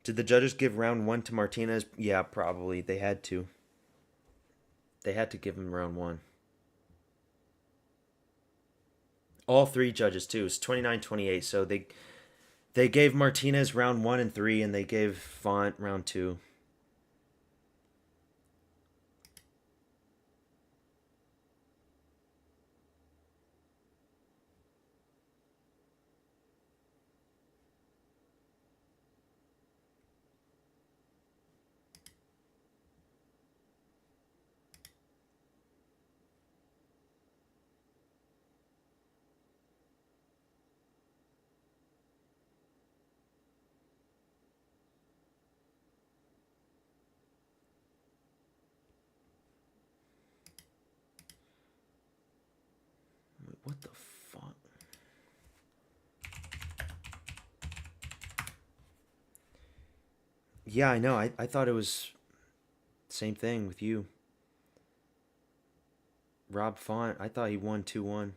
Did the judges give round one to Martinez? Yeah, probably. They had to. They had to give him round one. All three judges, too. It's 29-28. So they gave Martinez round one and three, and they gave Font round two. Wait, what the fuck? Yeah, I know. I thought it was same thing with you. Rob Font, I thought he won 2-1.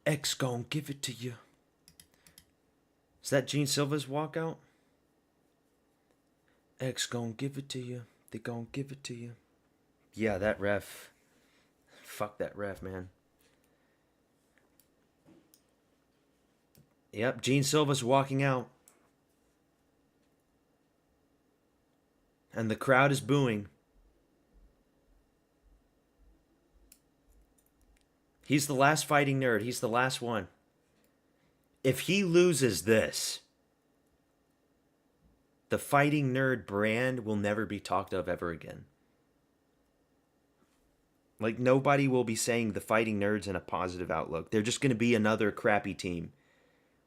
X gon' give it to you. Is that Gene Silva's walkout? X gon' give it to you. They gon' give it to you. Yeah, that ref. Fuck that ref, man. Yep, Gene Silva's walking out. And the crowd is booing. He's the last fighting nerd. He's the last one. If he loses this, the fighting nerd brand will never be talked of ever again. Like, nobody will be saying the fighting nerds in a positive outlook. They're just going to be another crappy team.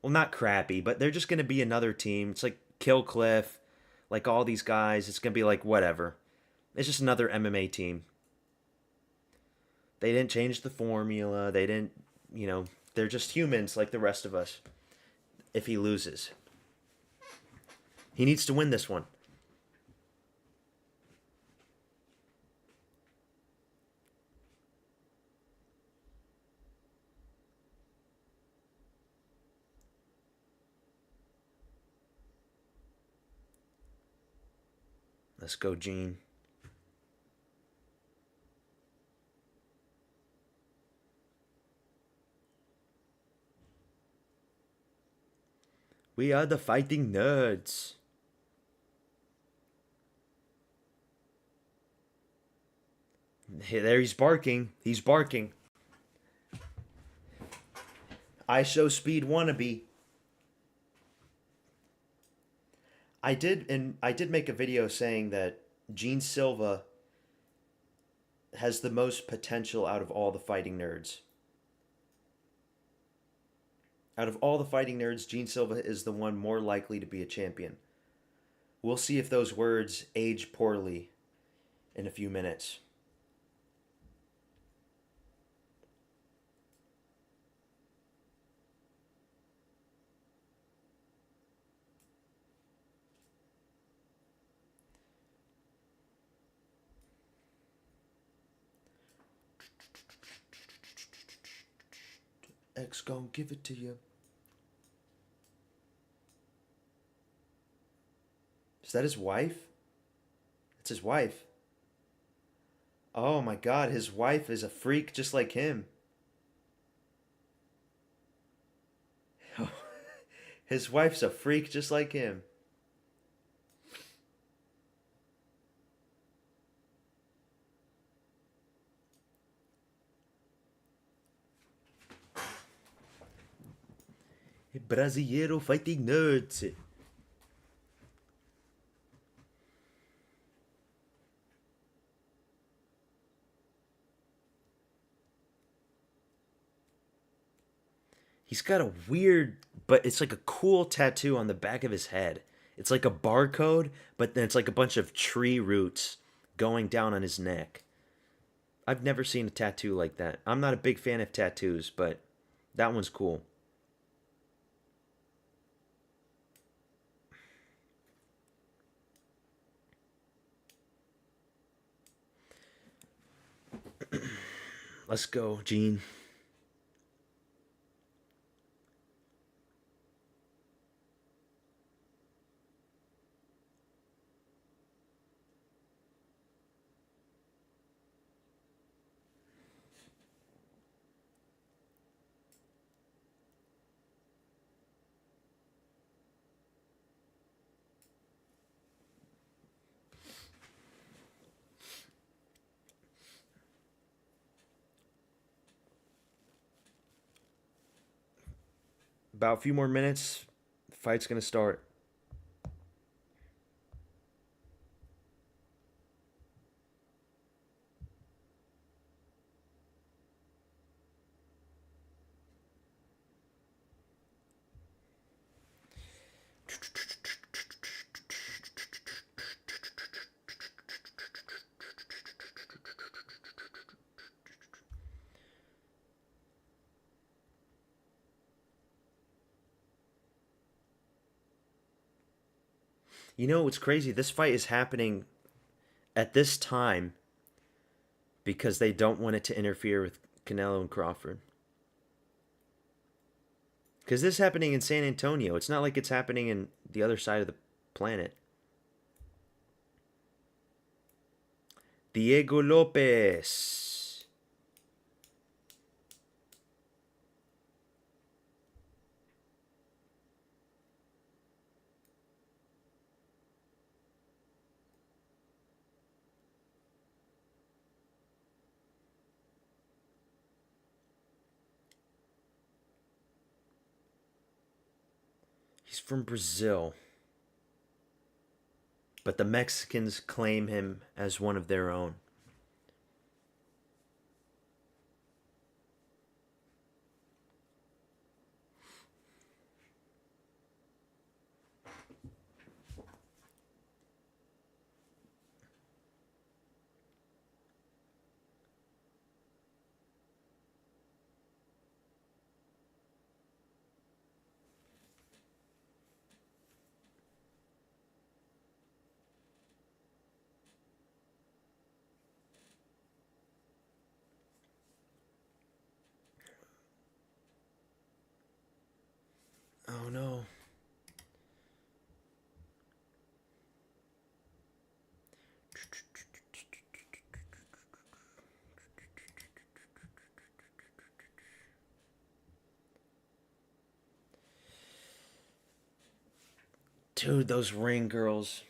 Well, not crappy, but they're just going to be another team. It's like Kill Cliff, like all these guys. It's going to be like, whatever. It's just another MMA team. They didn't change the formula. They didn't, they're just humans like the rest of us. If he loses, he needs to win this one. Let's go, Gene. We are the fighting nerds. Hey, there he's barking. He's barking. I show speed wannabe. I did make a video saying that Gene Silva has the most potential out of all the fighting nerds. Out of all the fighting nerds, Gene Silva is the one more likely to be a champion. We'll see if those words age poorly in a few minutes. X gon' give it to you. Is that his wife? It's his wife. Oh my god, his wife is a freak just like him. His wife's a freak just like him. Brasileiro fighting nerds. He's got a weird, but it's like a cool tattoo on the back of his head. It's like a barcode, but then it's like a bunch of tree roots going down on his neck. I've never seen a tattoo like that. I'm not a big fan of tattoos, but that one's cool. Let's go, Gene. About a few more minutes, the fight's gonna start. You know what's crazy? This fight is happening at this time because they don't want it to interfere with Canelo and Crawford. Because this is happening in San Antonio. It's not like it's happening in the other side of the planet. Diego Lopes. He's from Brazil. But the Mexicans claim him as one of their own. Oh no. Dude, those ring girls.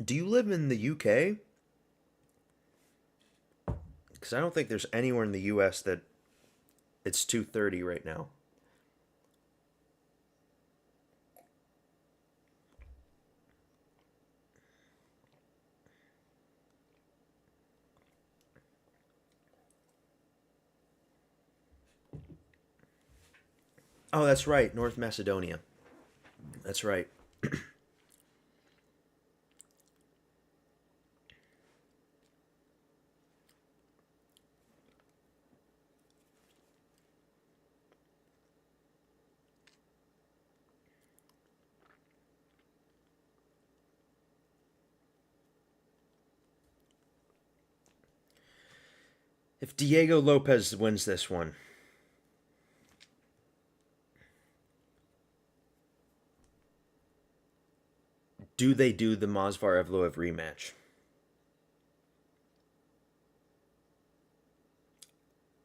Do you live in the UK? Because I don't think there's anywhere in the US that it's 2:30 right now. Oh, that's right, North Macedonia. That's right. If Diego Lopez wins this one, do they do the Masvar Evloev rematch?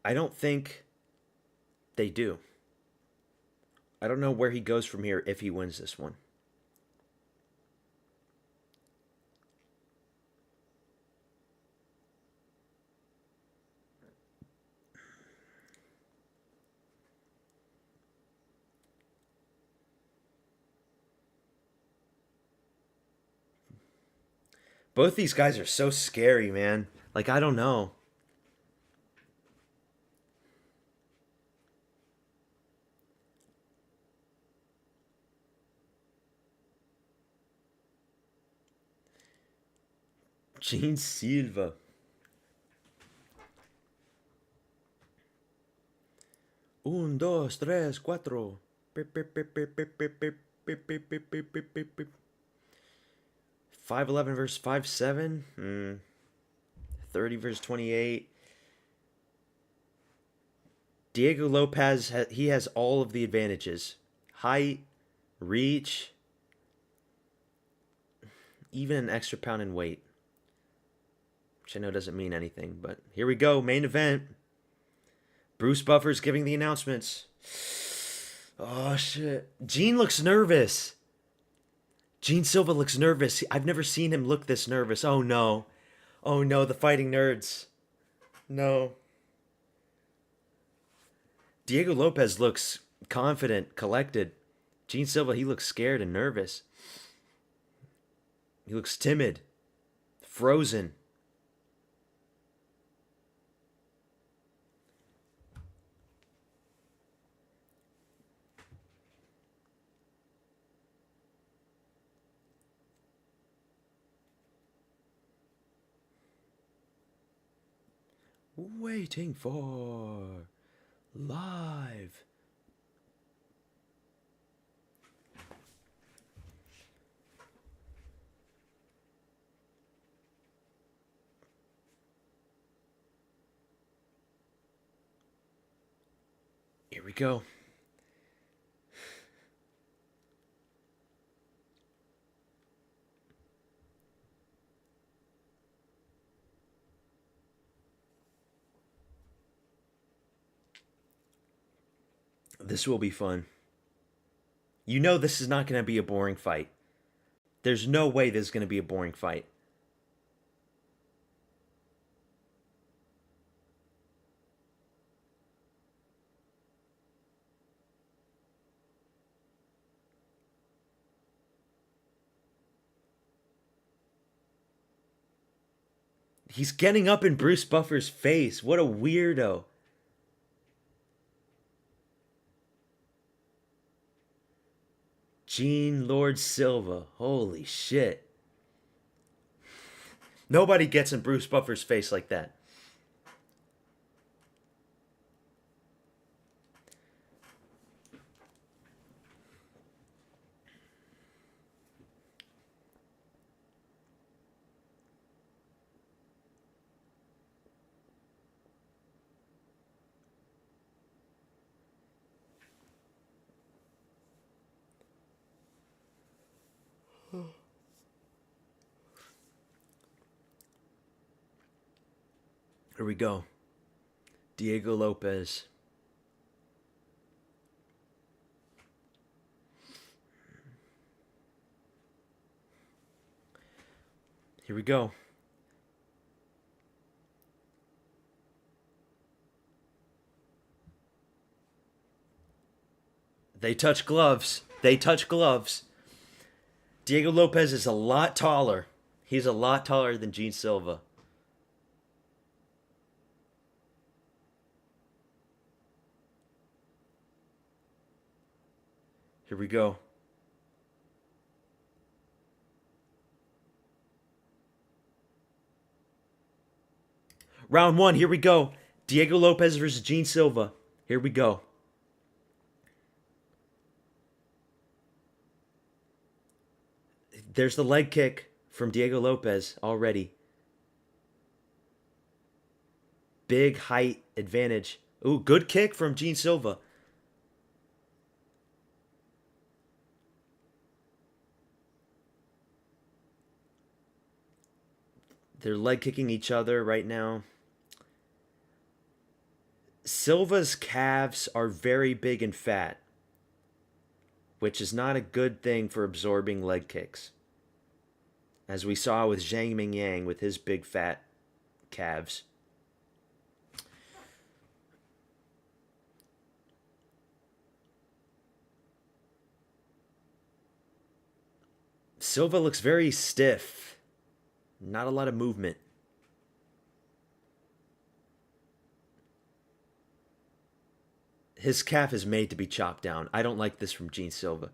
I don't think they do. I don't know where he goes from here if he wins this one. Both these guys are so scary, man. Like, I don't know. Gene Silva. Un, dos, tres, cuatro. 5'11 versus 5'7. 30 versus 28. Diego Lopez, he has all of the advantages. Height, reach, even an extra pound in weight. Which I know doesn't mean anything, but here we go, main event. Bruce Buffer's giving the announcements. Oh, shit. Gene looks nervous. Gene Silva looks nervous. I've never seen him look this nervous. Oh, no. Oh, no, the fighting nerds. No. Diego Lopez looks confident, collected. Gene Silva, he looks scared and nervous. He looks timid, frozen. Waiting for live. Here we go. This will be fun. You know this is not going to be a boring fight. There's no way this is going to be a boring fight. He's getting up in Bruce Buffer's face. What a weirdo. Gene Lord Silva. Holy shit. Nobody gets in Bruce Buffer's face like that. Here we go. Diego Lopes. Here we go. They touch gloves. They touch gloves. Diego Lopes is a lot taller. He's a lot taller than Gene Silva. Here we go. Round one, here we go. Diego Lopes versus Gene Silva. Here we go. There's the leg kick from Diego Lopes already. Big height advantage. Ooh, good kick from Gene Silva. They're leg kicking each other right now. Silva's calves are very big and fat, which is not a good thing for absorbing leg kicks. As we saw with Zhang Mingyang with his big fat calves. Silva looks very stiff. Not a lot of movement. His calf is made to be chopped down. I don't like this from Gene Silva.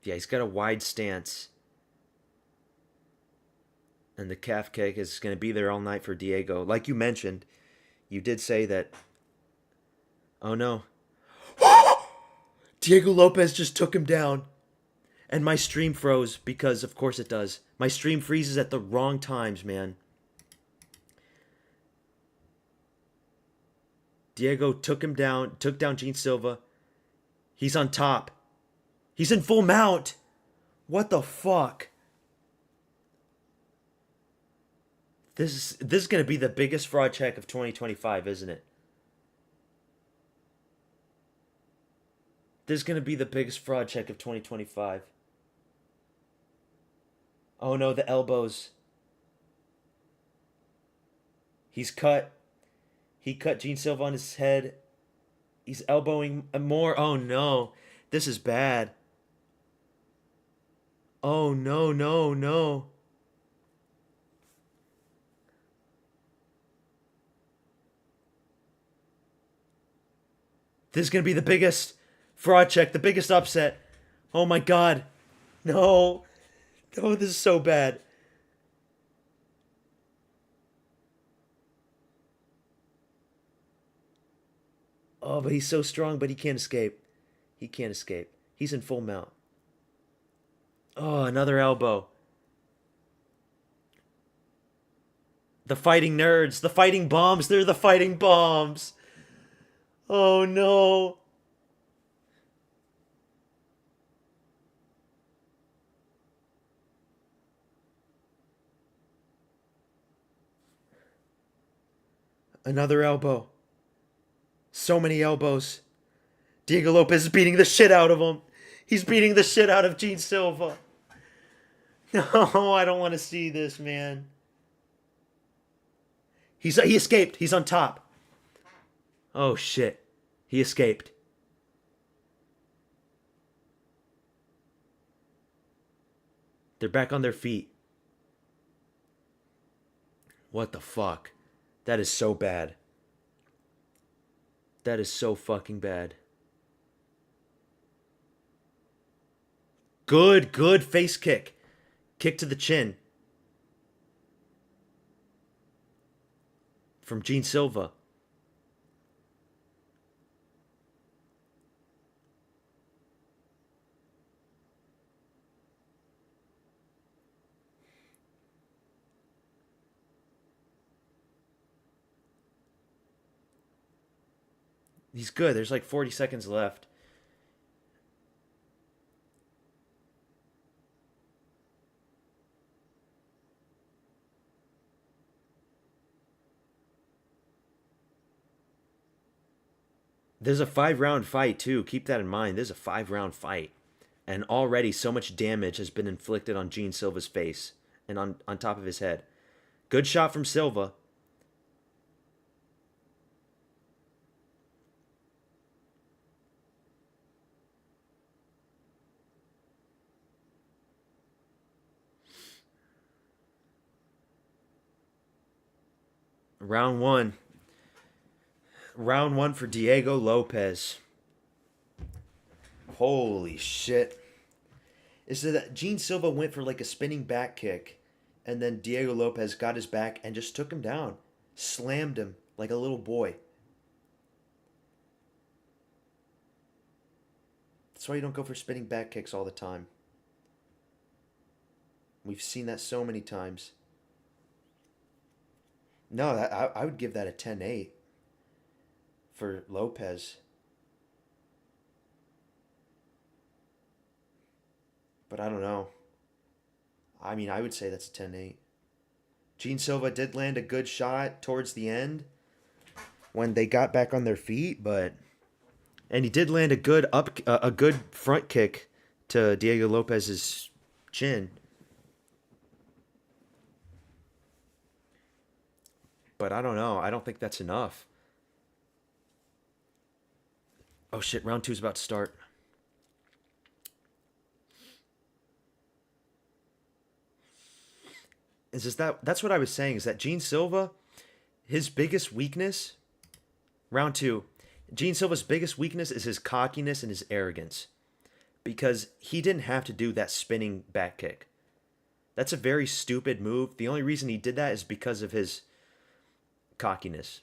Yeah, he's got a wide stance. And the calf kick is going to be there all night for Diego. Like you mentioned, you did say that... Oh no. Diego Lopes just took him down. And my stream froze because, of course it does. My stream freezes at the wrong times, man. Diego took him down, took down Gene Silva. He's on top. He's in full mount. What the fuck? This is going to be the biggest fraud check of 2025, isn't it? This is going to be the biggest fraud check of 2025. Oh no, the elbows. He's cut. He cut Gene Silva on his head. He's elbowing more. Oh no. This is bad. Oh no, no, no. This is going to be the biggest fraud check, the biggest upset. Oh my god. No. No, this is so bad. Oh, but he's so strong, but he can't escape. He can't escape. He's in full mount. Oh, another elbow. The fighting nerds, the fighting bombs, they're the fighting bombs. Oh no. Another elbow. So many elbows. Diego Lopes is beating the shit out of him. He's beating the shit out of Gene Silva. No, I don't want to see this, man. He escaped. He's on top. Oh shit. He escaped. They're back on their feet. What the fuck? That is so bad. That is so fucking bad. Good face kick. Kick to the chin. From Gene Silva. He's good. There's like 40 seconds left. There's a 5 round fight, too. Keep that in mind. There's a 5 round fight. And already so much damage has been inflicted on Gene Silva's face and on top of his head. Good shot from Silva. Round one. Round one for Diego Lopes. Holy shit. Is that Gene Silva went for like a spinning back kick, and then Diego Lopes got his back and just took him down. Slammed him like a little boy. That's why you don't go for spinning back kicks all the time. We've seen that so many times. No, I would give that a 10-8 for Lopes. But I don't know. I mean, I would say that's a 10-8. Gene Silva did land a good shot towards the end when they got back on their feet, but and he did land a good front kick to Diego Lopes's chin. But I don't know. I don't think that's enough. Oh shit, round 2 is about to start. Is just that's what I was saying, is that Gene Silva, his biggest weakness, round 2, Gene Silva's biggest weakness is his cockiness and his arrogance. Because he didn't have to do that spinning back kick. That's a very stupid move. The only reason he did that is because of his cockiness.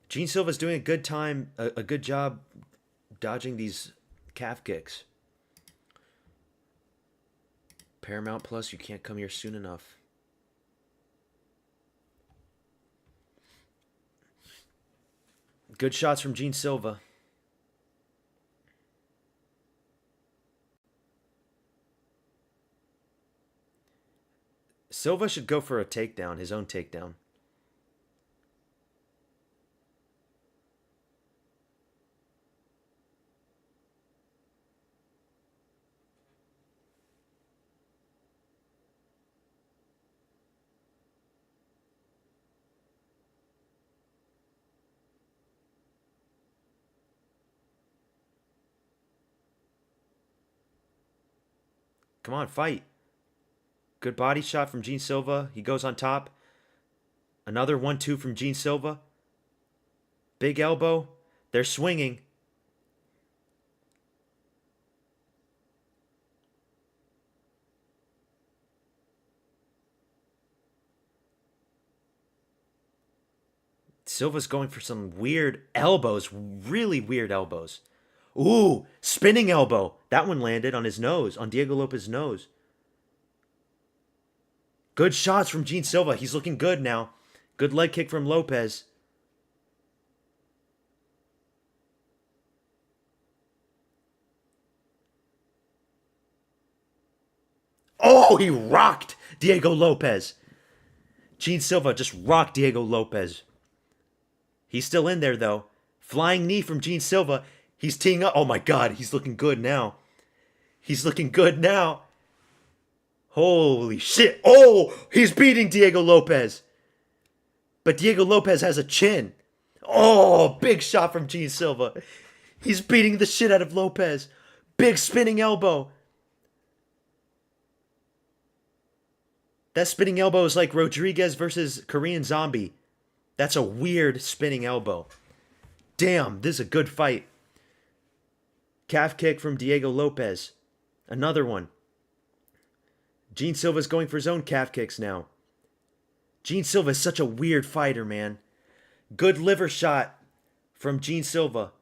Gene Silva's doing a good job dodging these calf kicks. Paramount Plus, you can't come here soon enough. Good shots from Gene Silva. Silva should go for a takedown, his own takedown. Come on, fight. Good body shot from Gene Silva. He goes on top. Another 1-2 from Gene Silva. Big elbow. They're swinging. Silva's going for some weird elbows. Really weird elbows. Ooh, spinning elbow. That one landed on his nose, on Diego Lopez's nose. Good shots from Gene Silva. He's looking good now. Good leg kick from Lopez. Oh, he rocked Diego Lopez. Gene Silva just rocked Diego Lopez. He's still in there, though. Flying knee from Gene Silva. He's teeing up. Oh, my God. He's looking good now. He's looking good now. Holy shit. Oh, he's beating Diego Lopez. But Diego Lopez has a chin. Oh, big shot from Gene Silva. He's beating the shit out of Lopez. Big spinning elbow. That spinning elbow is like Rodriguez versus Korean Zombie. That's a weird spinning elbow. Damn, this is a good fight. Calf kick from Diego Lopez. Another one. Gene Silva's going for his own calf kicks now. Gene Silva is such a weird fighter, man. Good liver shot from Gene Silva.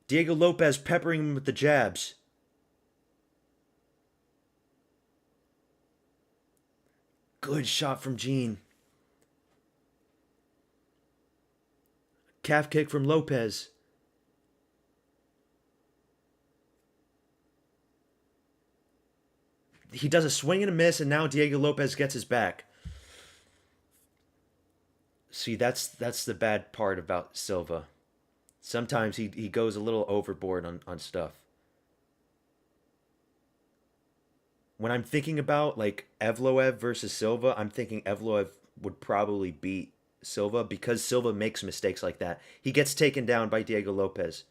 Diego Lopez peppering him with the jabs. Good shot from Gene. Calf kick from Lopez. He does a swing and a miss, and now Diego Lopez gets his back. See, that's the bad part about Silva. Sometimes he goes a little overboard on stuff. When I'm thinking about like Evloev versus Silva, I'm thinking Evloev would probably beat Silva because Silva makes mistakes like that. He gets taken down by Diego Lopez.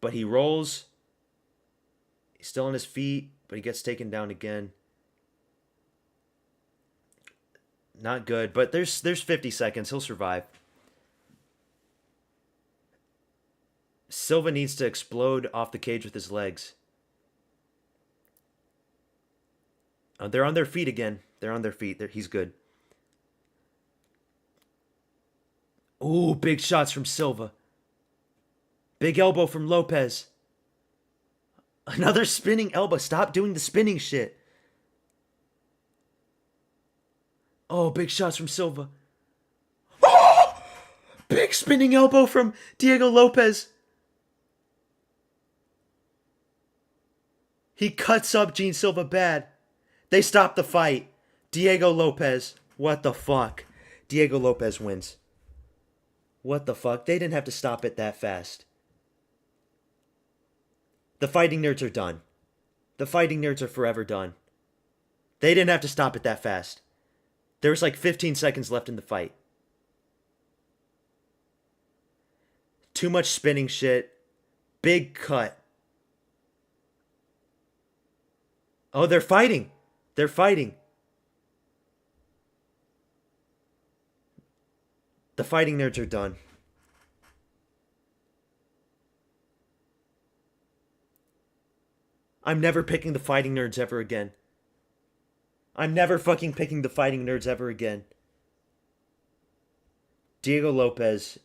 But he rolls. He's still on his feet, but he gets taken down again. Not good, but there's 50 seconds. He'll survive. Silva needs to explode off the cage with his legs. They're on their feet again. They're on their feet. He's good. Ooh, big shots from Silva. Big elbow from Lopez. Another spinning elbow. Stop doing the spinning shit. Oh, big shots from Silva. Oh! Big spinning elbow from Diego Lopez. He cuts up Gene Silva bad. They stop the fight. Diego Lopez. What the fuck? Diego Lopez wins. What the fuck? They didn't have to stop it that fast. The fighting nerds are done. The fighting nerds are forever done. They didn't have to stop it that fast. There was like 15 seconds left in the fight. Too much spinning shit. Big cut. Oh, they're fighting. They're fighting. The fighting nerds are done. I'm never picking the fighting nerds ever again. I'm never fucking picking the fighting nerds ever again. Diego Lopez.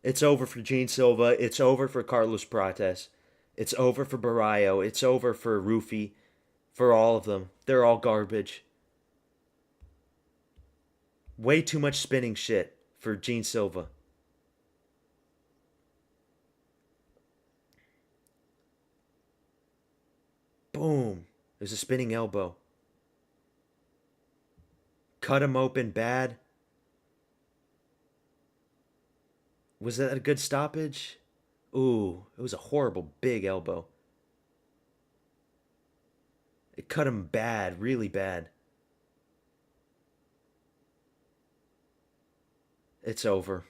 It's over for Gene Silva. It's over for Carlos Prates. It's over for Barrio. It's over for Rufy. For all of them. They're all garbage. Way too much spinning shit for Gene Silva. Boom. There's a spinning elbow. Cut him open bad. Was that a good stoppage? Ooh, it was a horrible big elbow. It cut him bad, really bad. It's over.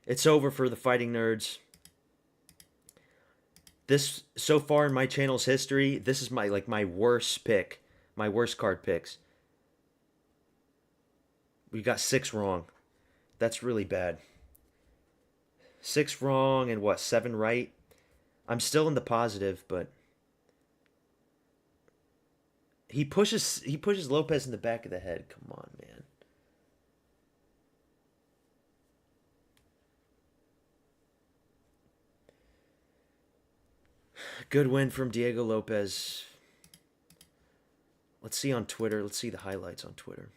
It's over for the fighting nerds. This, so far in my channel's history, this is my worst pick. My worst card picks. We got 6 wrong. That's really bad. 6 wrong and what, 7 right? I'm still in the positive, but he pushes Lopez in the back of the head. Come on, man. Good win from Diego Lopes. Let's see on Twitter. Let's see the highlights on Twitter.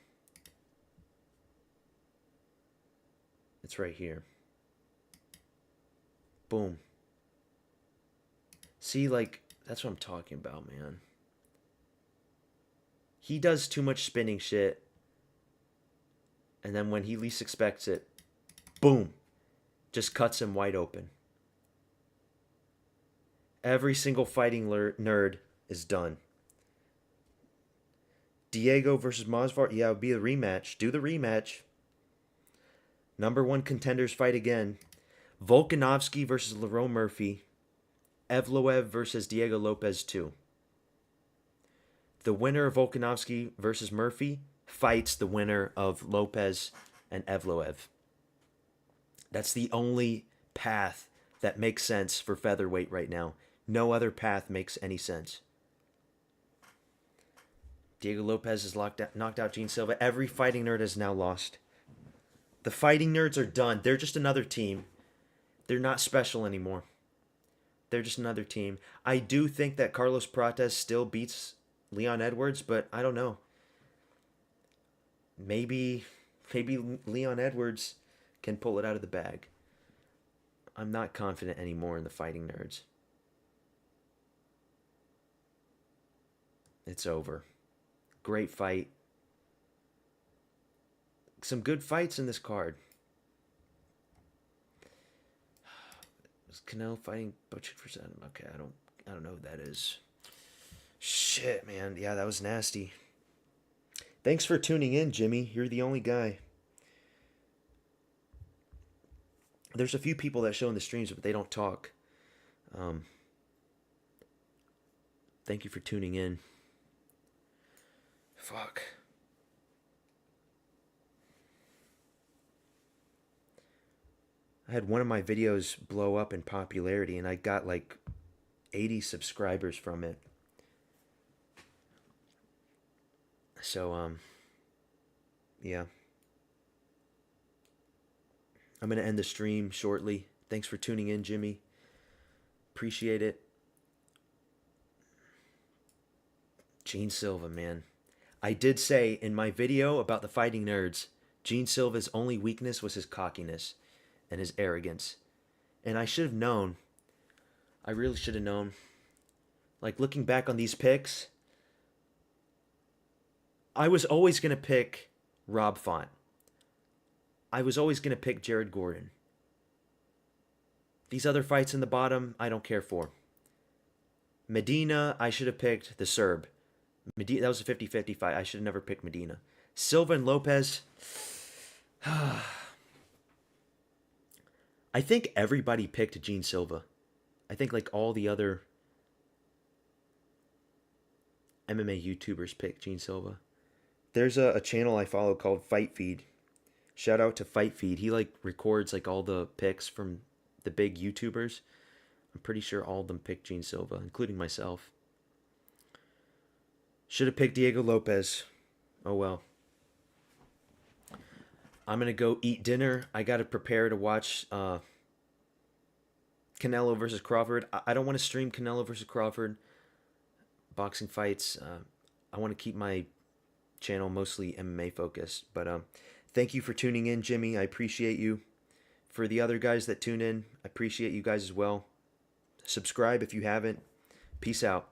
It's right here. Boom. See, like, that's what I'm talking about, man. He does too much spinning shit. And then when he least expects it, boom. Just cuts him wide open. Every single fighting nerd is done. Diego versus Masvidal. Yeah, it would be a rematch. Do the rematch. Number one contenders fight again. Volkanovski versus Lerone Murphy. Evloev versus Diego Lopes 2. The winner of Volkanovski versus Murphy fights the winner of Lopes and Evloev. That's the only path that makes sense for featherweight right now. No other path makes any sense. Diego Lopes has knocked out Gene Silva. Every fighting nerd has now lost. The fighting nerds are done. They're just another team. They're not special anymore. They're just another team. I do think that Carlos Prates still beats Leon Edwards, but I don't know. Maybe Leon Edwards can pull it out of the bag. I'm not confident anymore in the fighting nerds. It's over. Great fight. Some good fights in this card. Is Canelo fighting Butcher for Adam? Okay, I don't know who that is. Shit, man. Yeah, that was nasty. Thanks for tuning in, Jimmy. You're the only guy. There's a few people that show in the streams, but they don't talk. Thank you for tuning in. Fuck. I had one of my videos blow up in popularity, and I got like 80 subscribers from it. So, yeah. I'm going to end the stream shortly. Thanks for tuning in, Jimmy. Appreciate it. Gene Silva, man. I did say in my video about the fighting nerds, Gene Silva's only weakness was his cockiness and his arrogance. And I should have known. I really should have known. Like, looking back on these picks, I was always going to pick Rob Font. I was always going to pick Jared Gordon. These other fights in the bottom, I don't care for. Medina, I should have picked the Serb. Medina, that was a 50-50 fight. I should have never picked Medina. Silva and Lopes. I think everybody picked Gene Silva. I think like all the other MMA YouTubers picked Gene Silva. There's a channel I follow called Fight Feed. Shout out to Fight Feed. He like records like all the picks from the big YouTubers. I'm pretty sure all of them picked Gene Silva, including myself. Should have picked Diego Lopes. Oh well. I'm going to go eat dinner. I got to prepare to watch Canelo versus Crawford. I don't want to stream Canelo versus Crawford boxing fights. I want to keep my channel mostly MMA focused. But thank you for tuning in, Jimmy. I appreciate you. For the other guys that tune in, I appreciate you guys as well. Subscribe if you haven't. Peace out.